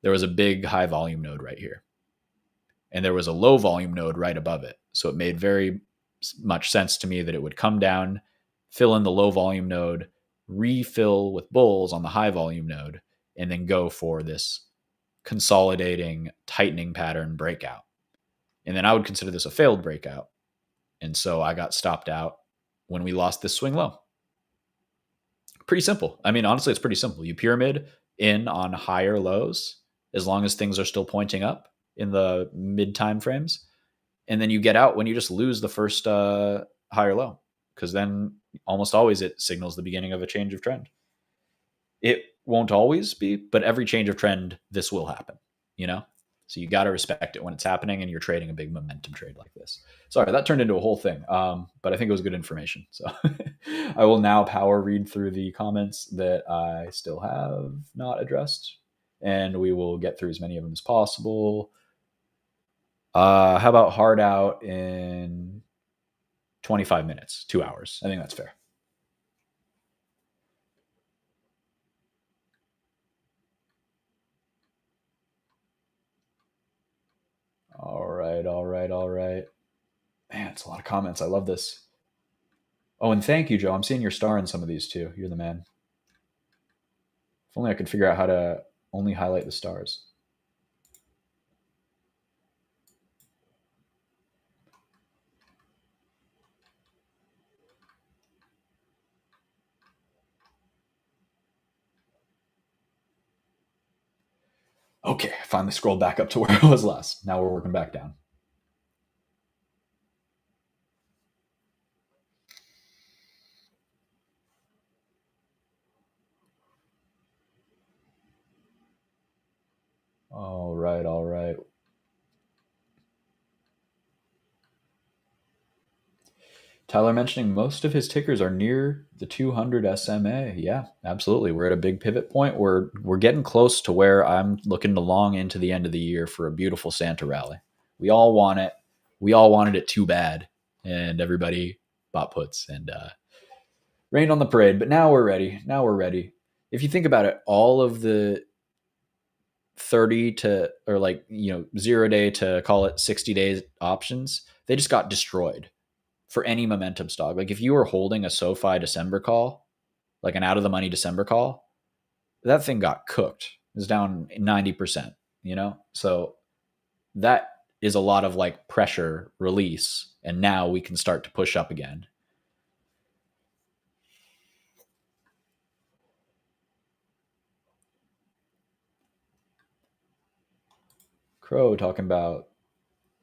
Speaker 1: there was a big high volume node right here, and there was a low volume node right above it. So it made very much sense to me that it would come down, fill in the low volume node, refill with bulls on the high volume node, and then go for this consolidating tightening pattern breakout. And then I would consider this a failed breakout. And so I got stopped out when we lost this swing low. Pretty simple. I mean, honestly, it's pretty simple. You pyramid in on higher lows as long as things are still pointing up in the mid time frames. And then you get out when you just lose the first higher low, because then almost always it signals the beginning of a change of trend. It won't always be, but every change of trend, this will happen, So you got to respect it when it's happening and you're trading a big momentum trade like this. Sorry, that turned into a whole thing, but I think it was good information. So I will now power read through the comments that I still have not addressed, and we will get through as many of them as possible. How about hard out in 25 minutes, 2 hours? I think that's fair. All right. Man, it's a lot of comments. I love this. Oh, and thank you, Joe. I'm seeing your star in some of these too. You're the man. If only I could figure out how to only highlight the stars. Okay, I finally scrolled back up to where I was last. Now we're working back down. All right, all right. Tyler mentioning most of his tickers are near the 200 SMA. Yeah, absolutely. We're at a big pivot point. We're getting close to where I'm looking to long into the end of the year for a beautiful Santa rally. We all want it. We all wanted it too bad, and everybody bought puts and rained on the parade. But now we're ready. Now we're ready. If you think about it, all of the 30 to or like 0 day to call it 60 days options, they just got destroyed for any momentum stock. Like if you were holding a SOFI December call, like an out of the money December call, that thing got cooked. It was down 90%, So that is a lot of like pressure release. And now we can start to push up again. Crow talking about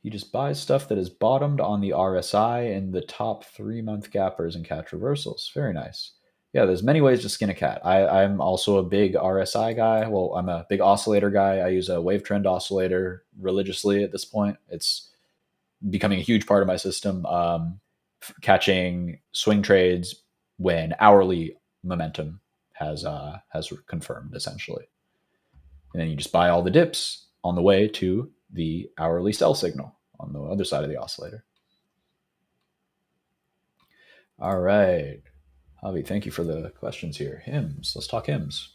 Speaker 1: he just buys stuff that is bottomed on the RSI and the top 3 month gappers and catch reversals. Very nice. Yeah, there's many ways to skin a cat. I'm also a big RSI guy. Well, I'm a big oscillator guy. I use a wave trend oscillator religiously at this point. It's becoming a huge part of my system. Catching swing trades when hourly momentum has confirmed essentially, and then you just buy all the dips on the way to the hourly sell signal on the other side of the oscillator. All right. Javi, thank you for the questions here. Hymns. Let's talk hymns.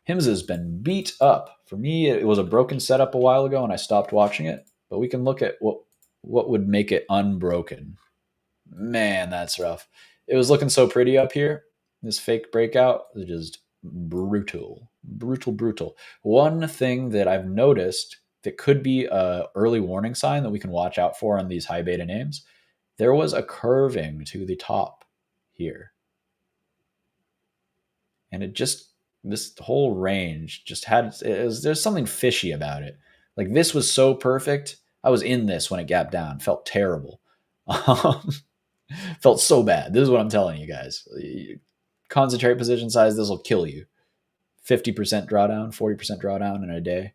Speaker 1: Hymns has been beat up. For me, it was a broken setup a while ago and I stopped watching it, but we can look at what would make it unbroken. Man, that's rough. It was looking so pretty up here. This fake breakout was just brutal. Brutal, brutal. One thing that I've noticed that could be a early warning sign that we can watch out for on these high beta names, there was a curving to the top here. And this whole range just there's something fishy about it. Like this was so perfect. I was in this when it gapped down. Felt terrible. Felt so bad. This is what I'm telling you guys. Concentrate position size. This will kill you. 50% drawdown, 40% drawdown in a day,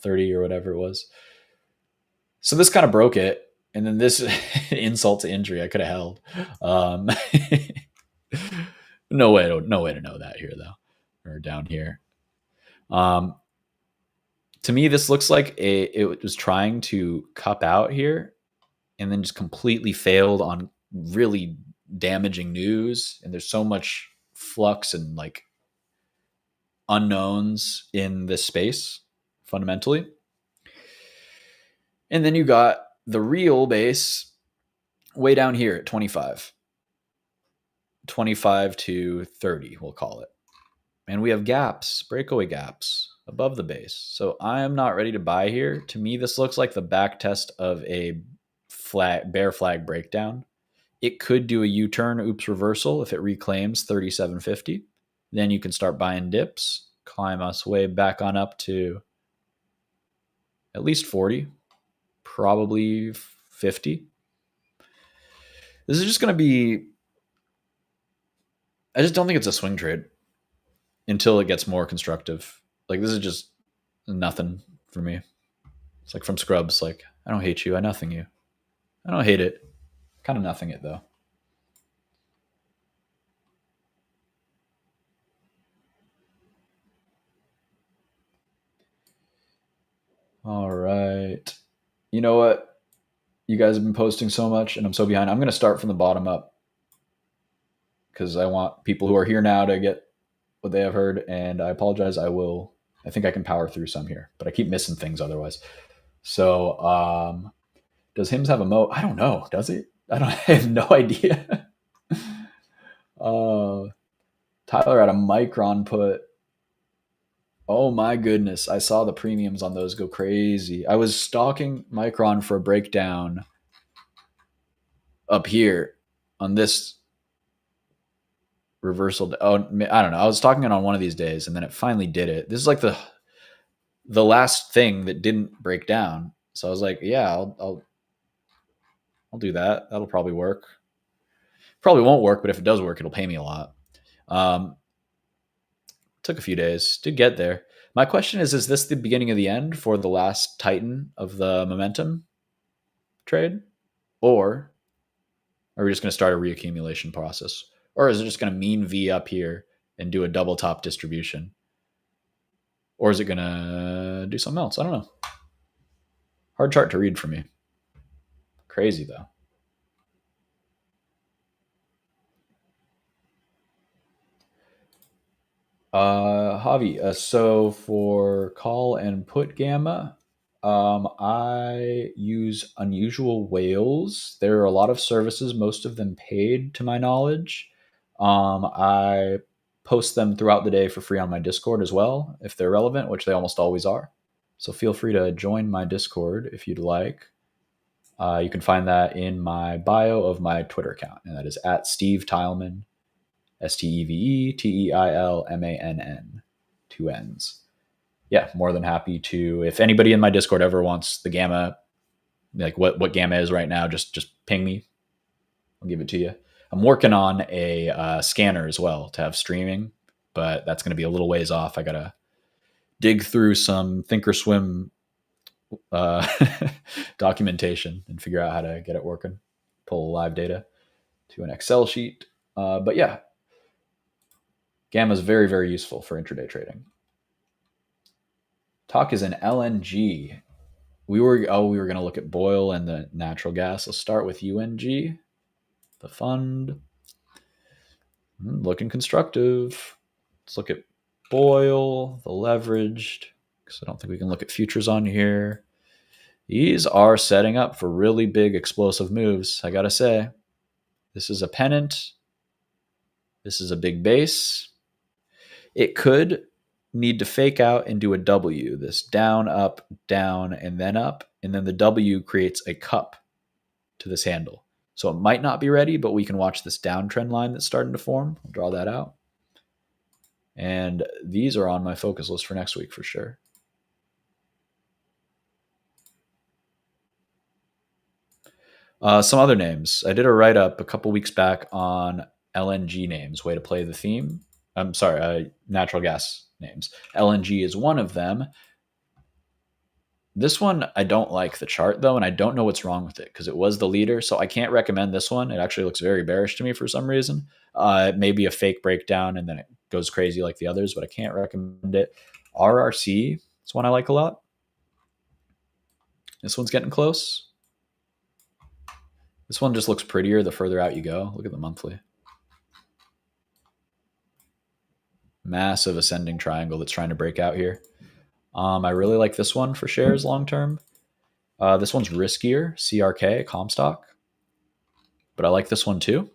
Speaker 1: 30 or whatever it was. So this kind of broke it. And then this insult to injury I could have held. No way to know that here though, or down here. To me, this looks like it was trying to cup out here and then just completely failed on really damaging news. And there's so much flux and like unknowns in this space fundamentally. And then you got the real base way down here at 25 to 30, we'll call it. And we have gaps, breakaway gaps above the base. So I am not ready to buy here. To me, this looks like the back test of a bear flag breakdown. It could do a U-turn, oops, reversal if it reclaims 3750. Then you can start buying dips, climb us way back on up to at least 40, probably 50. This is just going to be, I just don't think it's a swing trade until it gets more constructive. Like this is just nothing for me. It's like from Scrubs, like, I don't hate you, I nothing you. I don't hate it. Kind of nothing it though. All right. You know what? You guys have been posting so much and I'm so behind. I'm going to start from the bottom up because I want people who are here now to get what they have heard. And I apologize. I think I can power through some here, but I keep missing things otherwise. So Does Hims have a mo? I don't know. Does it? I have no idea. uh, Tyler had a Micron put. Oh my goodness. I saw the premiums on those go crazy. I was stalking Micron for a breakdown up here on this reversal. Oh, I don't know. I was talking it on one of these days and then it finally did it. This is like the last thing that didn't break down. So I was like, yeah, I'll do that. That'll probably work. Probably won't work, but if it does work, it'll pay me a lot. Took a few days to get there. My question is this the beginning of the end for the last Titan of the momentum trade? Or are we just going to start a reaccumulation process? Or is it just going to mean V up here and do a double top distribution? Or is it going to do something else? I don't know. Hard chart to read for me. Crazy, though. Javi, so for call and put gamma, I use Unusual Whales. There are a lot of services, most of them paid to my knowledge. I post them throughout the day for free on my Discord as well, if they're relevant, which they almost always are. So feel free to join my Discord if you'd like. You can find that in my bio of my Twitter account, and that is at Steve Tileman, STEVETEILMANN, 2 N's. Yeah, more than happy to. If anybody in my Discord ever wants the gamma, like what gamma is right now, just ping me. I'll give it to you. I'm working on a scanner as well to have streaming, but that's going to be a little ways off. I gotta dig through some Thinkorswim uh, documentation and figure out how to get it working. Pull live data to an Excel sheet. But yeah, gamma is very, very useful for intraday trading. Talk is an LNG. We were going to look at oil and the natural gas. Let's start with UNG, the fund. Looking constructive. Let's look at oil, the leveraged, because I don't think we can look at futures on here. These are setting up for really big explosive moves, I gotta say. This is a pennant. This is a big base. It could need to fake out and do a W, this down, up, down, and then up. And then the W creates a cup to this handle. So it might not be ready, but we can watch this downtrend line that's starting to form. I'll draw that out. And these are on my focus list for next week for sure. Some other names. I did a write-up a couple weeks back on LNG names, way to play the theme. I'm sorry, natural gas names. LNG is one of them. This one, I don't like the chart though, and I don't know what's wrong with it because it was the leader, so I can't recommend this one. It actually looks very bearish to me for some reason. It may be a fake breakdown and then it goes crazy like the others, but I can't recommend it. RRC is one I like a lot. This one's getting close. This one just looks prettier the further out you go. Look at the monthly. Massive ascending triangle that's trying to break out here. I really like this one for shares long term. This one's riskier, CRK, Comstock. But I like this one too.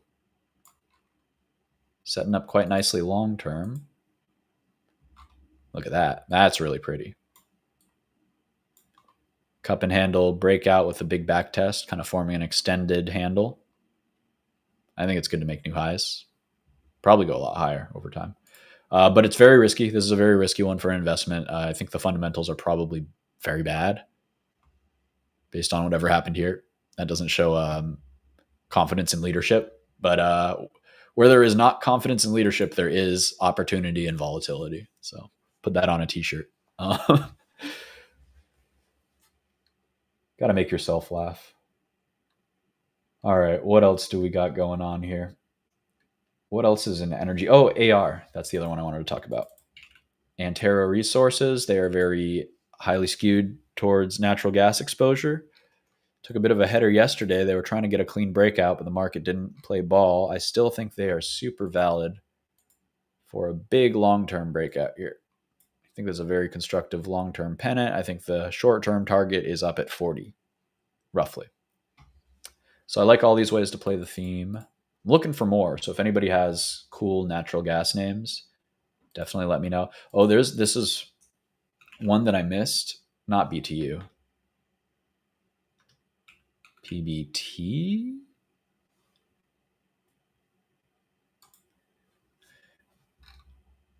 Speaker 1: Setting up quite nicely long term. Look at that. That's really pretty. Cup and handle breakout with a big back test, kind of forming an extended handle. I think it's good to make new highs. Probably go a lot higher over time. But it's very risky. This is a very risky one for an investment. I think the fundamentals are probably very bad based on whatever happened here. That doesn't show confidence in leadership. But where there is not confidence in leadership, there is opportunity and volatility. So put that on a t-shirt. Got to make yourself laugh. All right. What else do we got going on here? What else is in energy? Oh, AR. That's the other one I wanted to talk about. Antero Resources. They are very highly skewed towards natural gas exposure. Took a bit of a header yesterday. They were trying to get a clean breakout, but the market didn't play ball. I still think they are super valid for a big long-term breakout here. I think there's a very constructive long-term pennant. I think the short-term target is up at 40, roughly. So I like all these ways to play the theme. I'm looking for more. So if anybody has cool natural gas names, definitely let me know. Oh, this is one that I missed. Not BTU. PBT?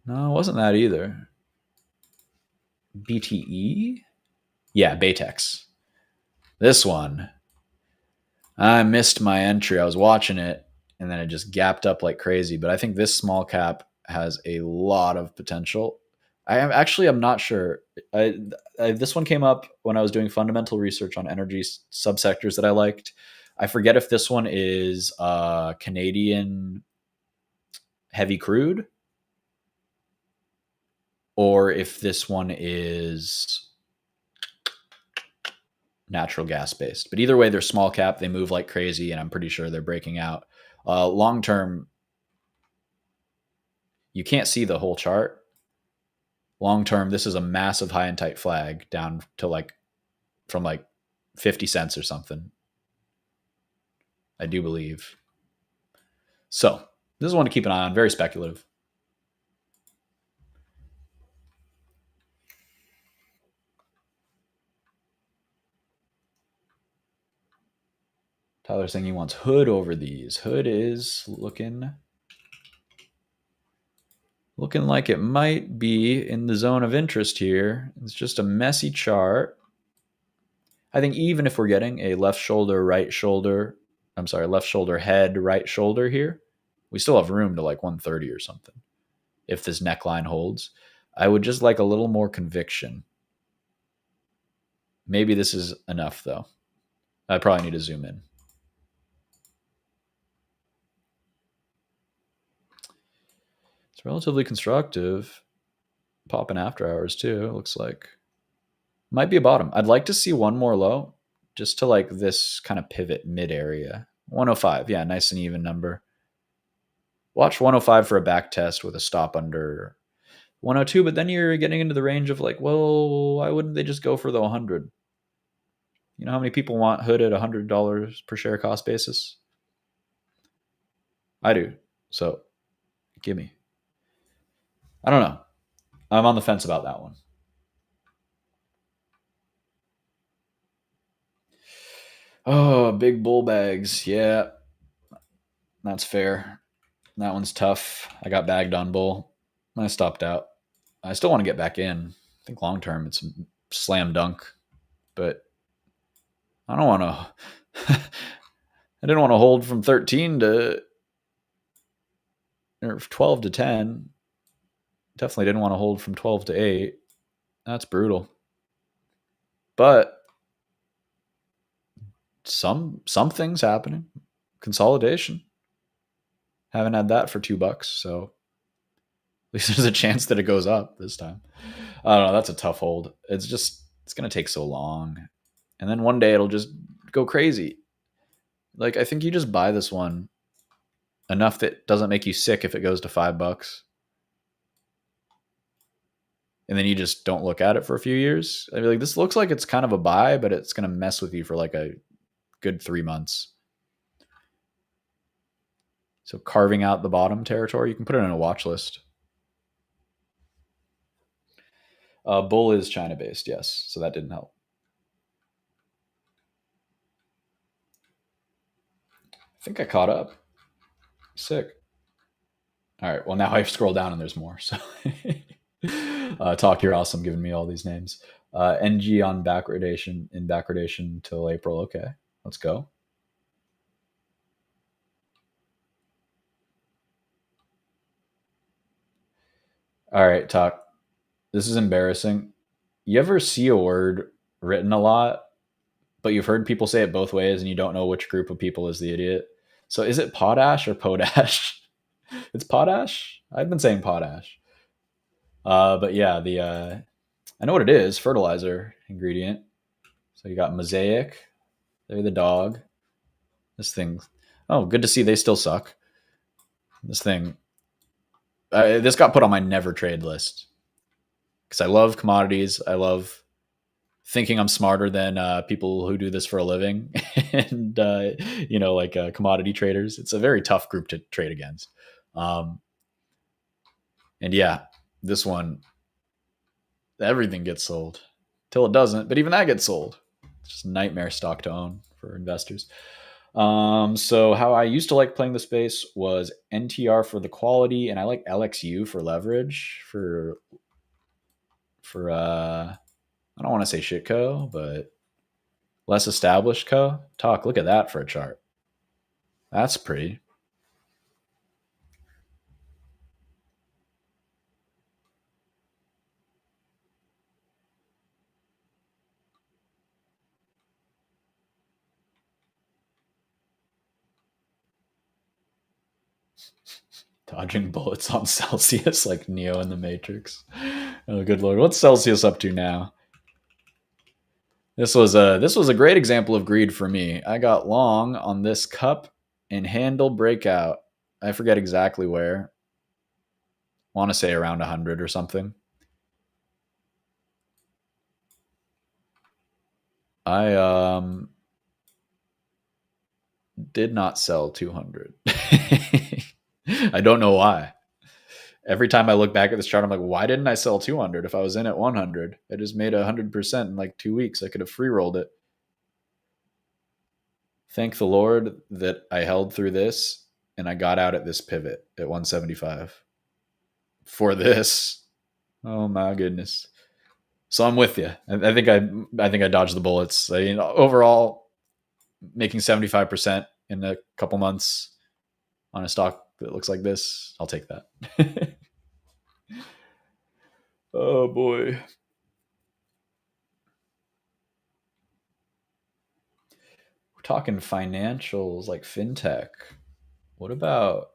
Speaker 1: No, it wasn't that either. BTE? Yeah, Baytex. This one. I missed my entry. I was watching it and then it just gapped up like crazy. But I think this small cap has a lot of potential. I'm not sure. This one came up when I was doing fundamental research on energy subsectors that I liked. I forget if this one is Canadian heavy crude or if this one is natural gas based. But either way, they're small cap. They move like crazy, and I'm pretty sure they're breaking out. Long term, you can't see the whole chart. Long term, this is a massive high and tight flag down to from 50 cents or something. I do believe. So this is one to keep an eye on. Very speculative. Tyler's saying he wants Hood over these. Hood is looking like it might be in the zone of interest here. It's just a messy chart. I think even if we're getting a left shoulder, right shoulder, left shoulder, head, right shoulder here, we still have room to 130 or something. If this neckline holds, I would just like a little more conviction. Maybe this is enough though. I probably need to zoom in. It's relatively constructive. Popping after hours too, it looks like. Might be a bottom. I'd like to see one more low just to this kind of pivot mid area. 105. Yeah, nice and even number. Watch 105 for a back test with a stop under 102, but then you're getting into the range of well, why wouldn't they just go for the 100? You know how many people want Hood at $100 per share cost basis? I do. So give me. I don't know. I'm on the fence about that one. Oh, big bull bags. Yeah, that's fair. That one's tough. I got bagged on bull. I stopped out. I still want to get back in. I think long term it's a slam dunk, but I don't want to. I didn't want to hold from 13 to or 12 to 10. Definitely didn't want to hold from 12 to 8. That's brutal. But some things happening. Consolidation. Haven't had that for $2, so at least there's a chance that it goes up this time. I don't know. That's a tough hold. It's going to take so long. And then one day it'll just go crazy. I think you just buy this one enough that it doesn't make you sick if it goes to $5. And then you just don't look at it for a few years. I mean, this looks like it's kind of a buy, but it's going to mess with you for a good 3 months. So carving out the bottom territory, you can put it in a watch list. Bull is China-based, yes. So that didn't help. I think I caught up. Sick. All right. Well, now I scroll down and there's more. So Talk, you're awesome giving me all these names. NG on backwardation till April. Okay, let's go. All right, Talk. This is embarrassing. You ever see a word written a lot, but you've heard people say it both ways and you don't know which group of people is the idiot? So is it potash or potash? It's potash? I've been saying potash. But yeah, I know what it is, fertilizer ingredient. So you got Mosaic. They're the dog. This thing. Oh, good to see they still suck. This thing. This got put on my never trade list because I love commodities. I love thinking I'm smarter than people who do this for a living, and like commodity traders. It's a very tough group to trade against. Um, and yeah, this one, everything gets sold till it doesn't, but even that gets sold. It's just a nightmare stock to own for investors. So how I used to like playing the space was NTR for the quality, and I like LXU for leverage for I don't want to say shitco, but less established co. Talk, look at that for a chart. That's pretty. Dodging bullets on Celsius like Neo in the Matrix. Oh, good lord. What's Celsius up to now? This was a great example of greed for me. I got long on this cup and handle breakout. I forget exactly where. Want to say around 100 or something. I did not sell 200. I don't know why. Every time I look back at this chart, I'm like, why didn't I sell 200 if I was in at 100? I just made 100% in like 2 weeks. I could have free rolled it. Thank the Lord that I held through this and I got out at this pivot at 175 for this. Oh my goodness. So I'm with you. I think I dodged the bullets. Overall, making 75% in a couple months on a stock that looks like this, I'll take that. Oh boy. We're talking financials like fintech. What about,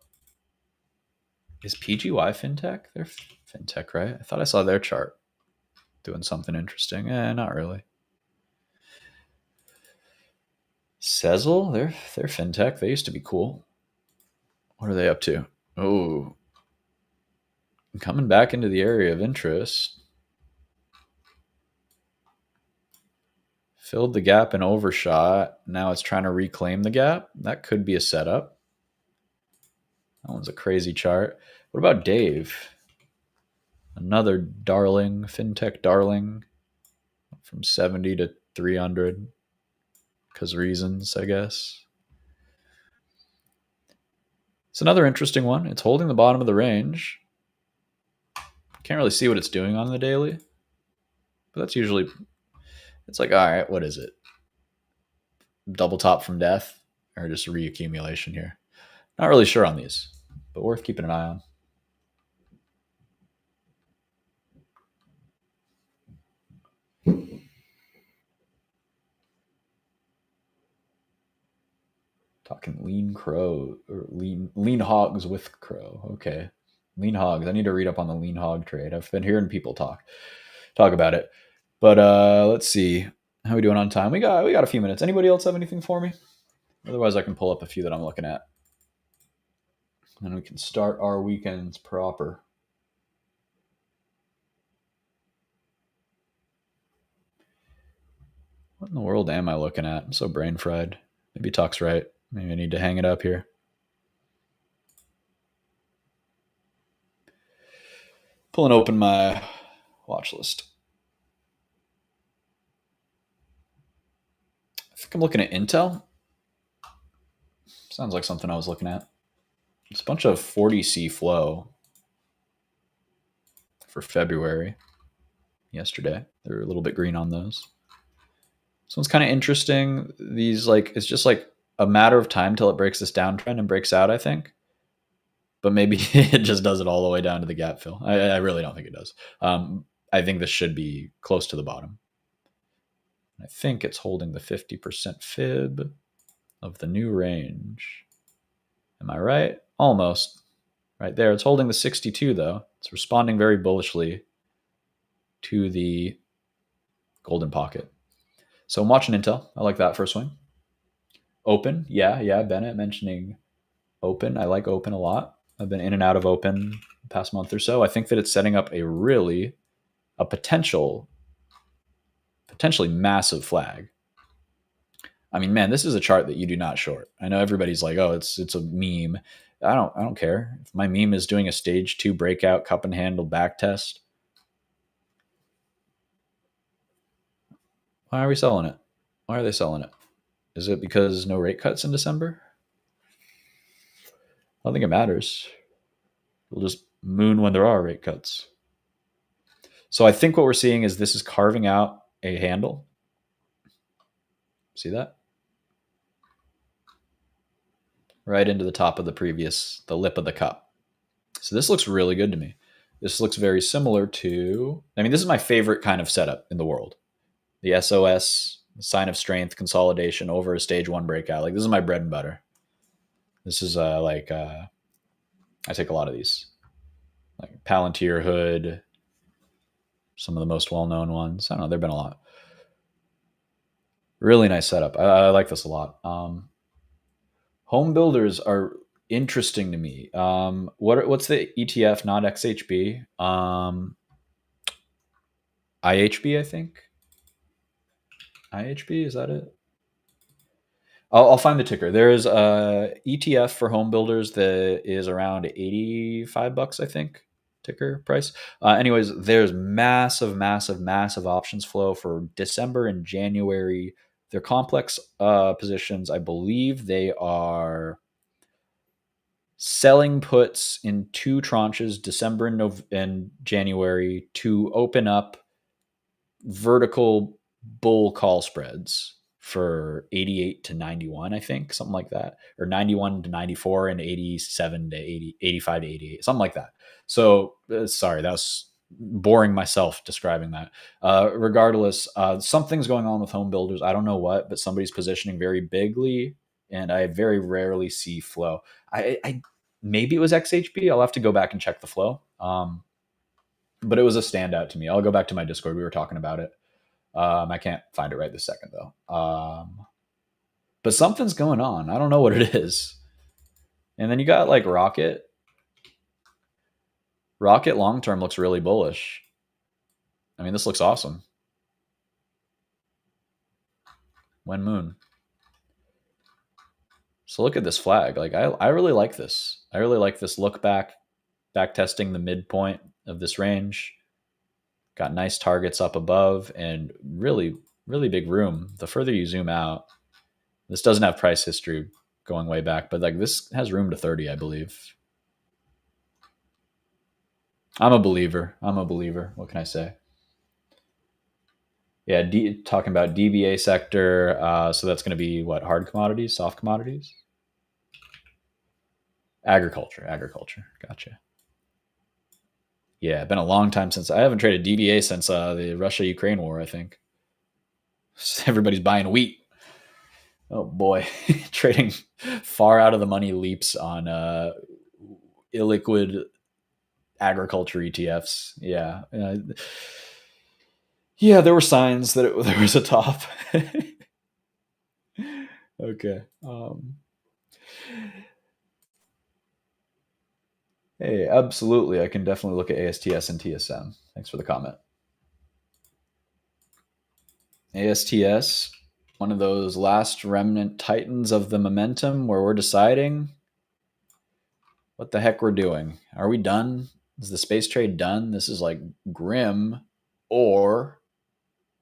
Speaker 1: is PGY fintech? They're fintech, right? I thought I saw their chart doing something interesting. Not really. Sezzle, they're fintech. They used to be cool. What are they up to? Oh, coming back into the area of interest. Filled the gap and overshot. Now it's trying to reclaim the gap. That could be a setup. That one's a crazy chart. What about Dave? Another darling, fintech darling, from 70 to 300 because reasons, I guess. It's another interesting one. It's holding the bottom of the range. Can't really see what it's doing on the daily, but that's usually, it's like, all right, what is it? Double top from death or just reaccumulation here? Not really sure on these, but worth keeping an eye on. Talking lean crow or lean hogs with crow. Okay. Lean hogs. I need to read up on the lean hog trade. I've been hearing people talk about it. But let's see. How are we doing on time? We got a few minutes. Anybody else have anything for me? Otherwise I can pull up a few that I'm looking at. And we can start our weekends proper. What in the world am I looking at? I'm so brain fried. Maybe Talk's right. Maybe I need to hang it up here. Pulling open my watch list. I think I'm looking at Intel. Sounds like something I was looking at. It's a bunch of 40C flow for February yesterday. They're a little bit green on those. This one's kind of interesting. These, like, it's just like a matter of time till it breaks this downtrend and breaks out, I think. But maybe it just does it all the way down to the gap fill. I really don't think it does. I think this should be close to the bottom. I think it's holding the 50% fib of the new range. Am I right? Almost. Right there. It's holding the 62, though. It's responding very bullishly to the golden pocket. So I'm watching Intel. I like that for a swing. Open. Yeah. Bennett mentioning open. I like open a lot. I've been in and out of open the past month or so. I think that it's setting up a potential potentially massive flag. I mean, man, this is a chart that you do not short. I know everybody's like, "Oh, it's a meme." I don't care. If my meme is doing a stage 2 breakout cup and handle back test, why are we selling it? Why are they selling it? Is it because no rate cuts in December? I don't think it matters. We'll just moon when there are rate cuts. So I think what we're seeing is this is carving out a handle. See that? Right into the top of the lip of the cup. So this looks really good to me. This looks very similar to, I mean, this is my favorite kind of setup in the world. The SOS, sign of strength, consolidation over a stage 1 breakout. Like, this is my bread and butter. This is I take a lot of these. Like Palantir Hood, some of the most well-known ones. I don't know, there've been a lot. Really nice setup. I like this a lot. Home builders are interesting to me. What's the ETF? Not XHB. IHB, I think. IHB, is that it? I'll find the ticker. There is a ETF for home builders that is around $85, I think, ticker price. Anyways, there's massive options flow for December and January. They're complex positions. I believe they are selling puts in 2 tranches, December and January, to open up vertical bull call spreads for 88 to 91, I think, something like that, or 91 to 94 and 87 to 80, 85 to 88, something like that. So sorry, that was boring myself describing that. Regardless, something's going on with home builders. I don't know what, but somebody's positioning very bigly, and I very rarely see flow. I maybe it was XHB. I'll have to go back and check the flow. But it was a standout to me. I'll go back to my Discord. We were talking about it. I can't find it right this second though. But something's going on. I don't know what it is. And then you got like Rocket. Rocket long term looks really bullish. I mean, this looks awesome. When moon. So look at this flag. Like I really like this. I really like this look back testing the midpoint of this range. Got nice targets up above and really big room. The further you zoom out, this doesn't have price history going way back, but like this has room to 30, I believe. I'm a believer. What can I say? Yeah, talking about DBA sector. So that's going to be what? Hard commodities, soft commodities? Agriculture. Gotcha. Yeah, been a long time since I haven't traded DBA since the Russia-Ukraine war, I think. Everybody's buying wheat. Oh boy, trading far out of the money leaps on illiquid agriculture ETFs. Yeah. Yeah, there were signs that there was a top. Okay. Hey, absolutely. I can definitely look at ASTS and TSM. Thanks for the comment. ASTS, one of those last remnant titans of the momentum where we're deciding what the heck we're doing. Are we done? Is the space trade done? This is like grim or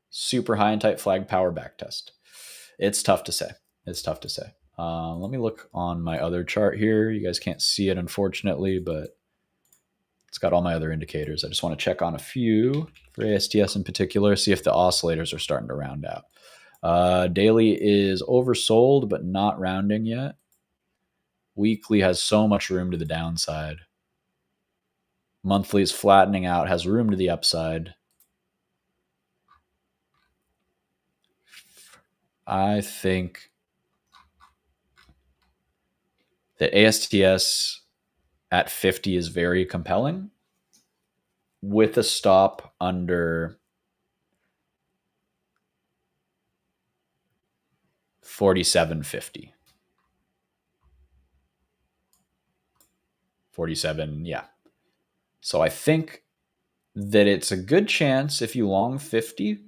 Speaker 1: super high and tight flag power back test. It's tough to say. Let me look on my other chart here. You guys can't see it, unfortunately, but it's got all my other indicators. I just want to check on a few for ASTS in particular, see if the oscillators are starting to round out. Daily is oversold, but not rounding yet. Weekly has so much room to the downside. Monthly is flattening out, has room to the upside. I think that ASTS at 50 is very compelling with a stop under 47.50. 47, yeah. So I think that it's a good chance if you long 50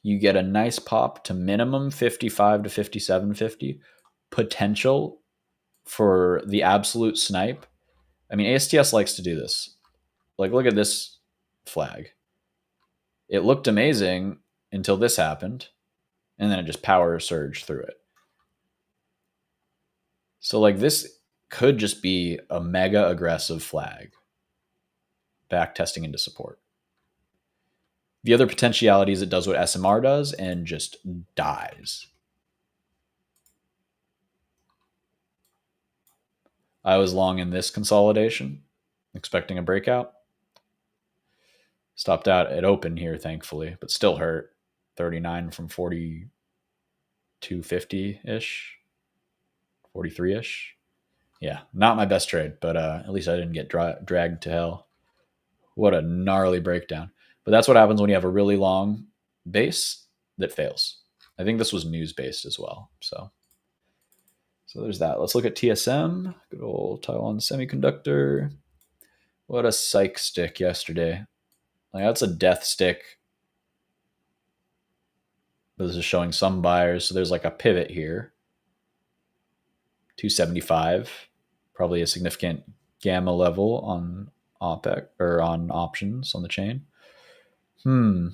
Speaker 1: you get a nice pop to minimum 55 to 57.50, potential for the absolute snipe. I mean, ASTS likes to do this. Like, look at this flag. It looked amazing until this happened, and then it just power surged through it. So, like, this could just be a mega aggressive flag back testing into support. The other potentiality is it does what SMR does and just dies. I was long in this consolidation, expecting a breakout. Stopped out at open here, thankfully, but still hurt. 39 from 42.50-ish, 43-ish. Yeah, not my best trade, but at least I didn't get dragged to hell. What a gnarly breakdown. But that's what happens when you have a really long base that fails. I think this was news-based as well. So there's that. Let's look at TSM. Good old Taiwan Semiconductor. What a psych stick yesterday. Like, that's a death stick. But this is showing some buyers. So there's like a pivot here. 275. Probably a significant gamma level on OPEC or on options on the chain. To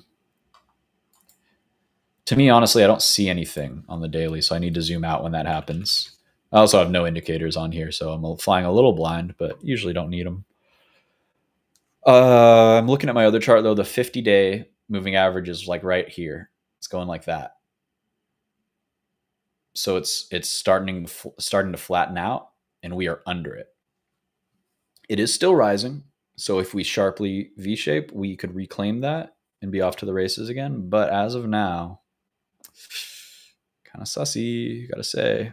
Speaker 1: me, honestly, I don't see anything on the daily, so I need to zoom out when that happens. I also have no indicators on here, so I'm flying a little blind, but usually don't need them. I'm looking at my other chart, though. The 50-day moving average is like right here. It's going like that. So it's starting to flatten out, and we are under it. It is still rising. So if we sharply V-shape, we could reclaim that and be off to the races again. But as of now, kind of sussy, gotta say.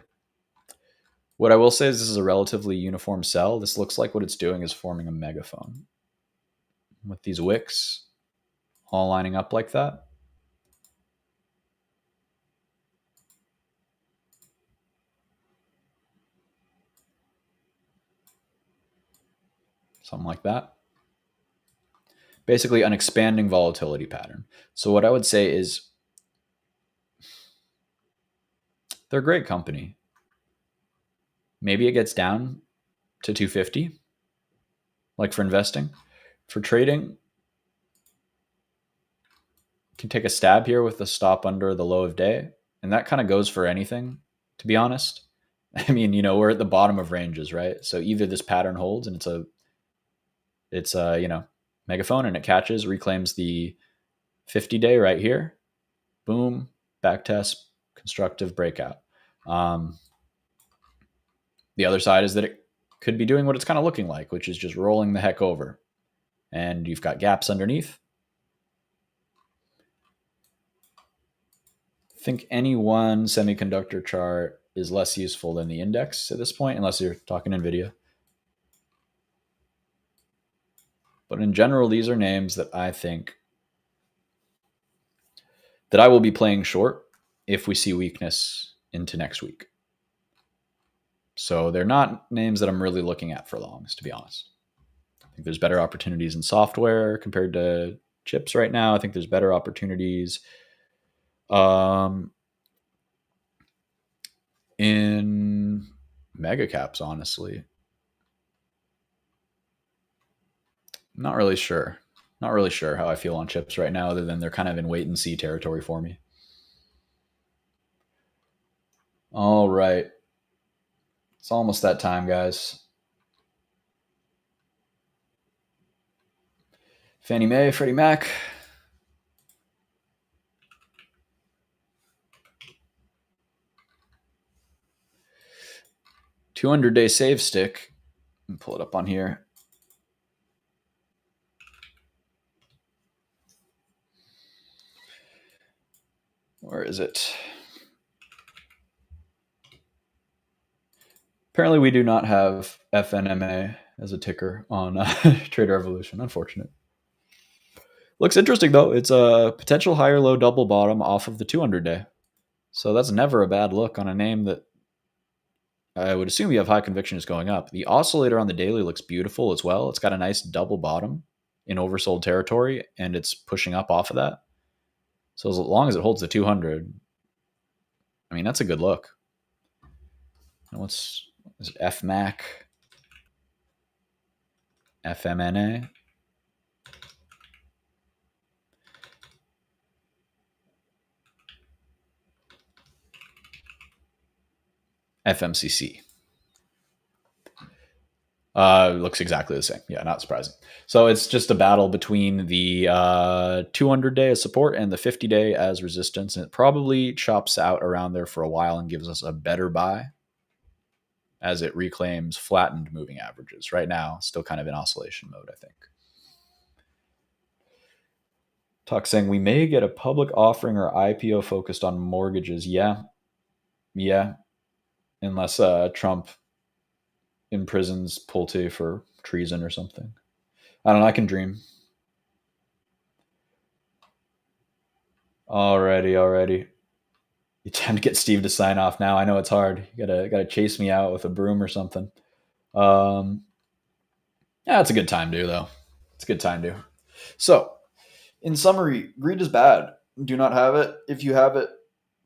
Speaker 1: What I will say is this is a relatively uniform sell. This looks like what it's doing is forming a megaphone with these wicks all lining up like that. Something like that. Basically an expanding volatility pattern. So what I would say is they're a great company. Maybe it gets down to 250, like for investing. For trading, can take a stab here with the stop under the low of day. And that kind of goes for anything, to be honest. I mean, we're at the bottom of ranges, right? So either this pattern holds and it's a megaphone and it catches, reclaims the 50-day right here. Boom, back test, constructive breakout. The other side is that it could be doing what it's kind of looking like, which is just rolling the heck over. And you've got gaps underneath. I think any one semiconductor chart is less useful than the index at this point, unless you're talking NVIDIA. But in general, these are names that I think that I will be playing short if we see weakness into next week. So they're not names that I'm really looking at for longs, to be honest. I think there's better opportunities in software compared to chips right now. I think there's better opportunities in mega caps, honestly. Not really sure how I feel on chips right now, other than they're kind of in wait and see territory for me. All right. It's almost that time, guys. Fannie Mae, Freddie Mac. $200-day save stick. Let me pull it up on here. Where is it? Apparently we do not have FNMA as a ticker on Trader Evolution. Unfortunate. Looks interesting, though. It's a potential higher low double bottom off of the 200-day. So that's never a bad look on a name that I would assume you have high conviction is going up. The oscillator on the daily looks beautiful as well. It's got a nice double bottom in oversold territory, and it's pushing up off of that. So as long as it holds the 200, I mean, that's a good look. And what's is it FMAC, FMNA? FMCC. Looks exactly the same. Yeah, not surprising. So it's just a battle between the 200-day as support and the 50-day as resistance, and it probably chops out around there for a while and gives us a better buy as it reclaims flattened moving averages. Right now, still kind of in oscillation mode, I think. Talk saying we may get a public offering or IPO focused on mortgages. Yeah, unless Trump imprisons Pulte for treason or something. I don't know. I can dream. Alrighty. You time to get Steve to sign off now. I know it's hard. You gotta chase me out with a broom or something. Um, yeah, it's a good time to though. It's a good time to. So, in summary, greed is bad. Do not have it. If you have it,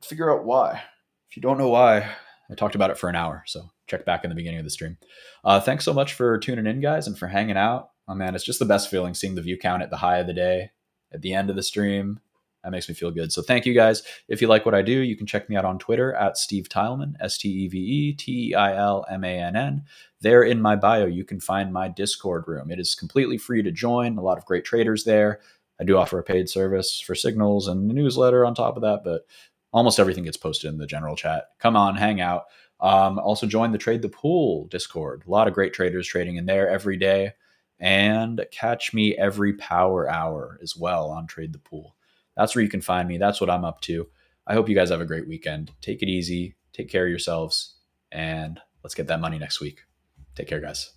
Speaker 1: figure out why. If you don't know why, I talked about it for an hour. So check back in the beginning of the stream. Thanks so much for tuning in, guys, and for hanging out. Oh man, it's just the best feeling seeing the view count at the high of the day, at the end of the stream. That makes me feel good. So thank you guys. If you like what I do, you can check me out on Twitter at Steve Teilman, STEVETEILMANN. There in my bio, you can find my Discord room. It is completely free to join. A lot of great traders there. I do offer a paid service for signals and the newsletter on top of that, but almost everything gets posted in the general chat. Come on, hang out. Also join the Trade the Pool Discord. A lot of great traders trading in there every day. And catch me every power hour as well on Trade the Pool. That's where you can find me. That's what I'm up to. I hope you guys have a great weekend. Take it easy. Take care of yourselves. And let's get that money next week. Take care, guys.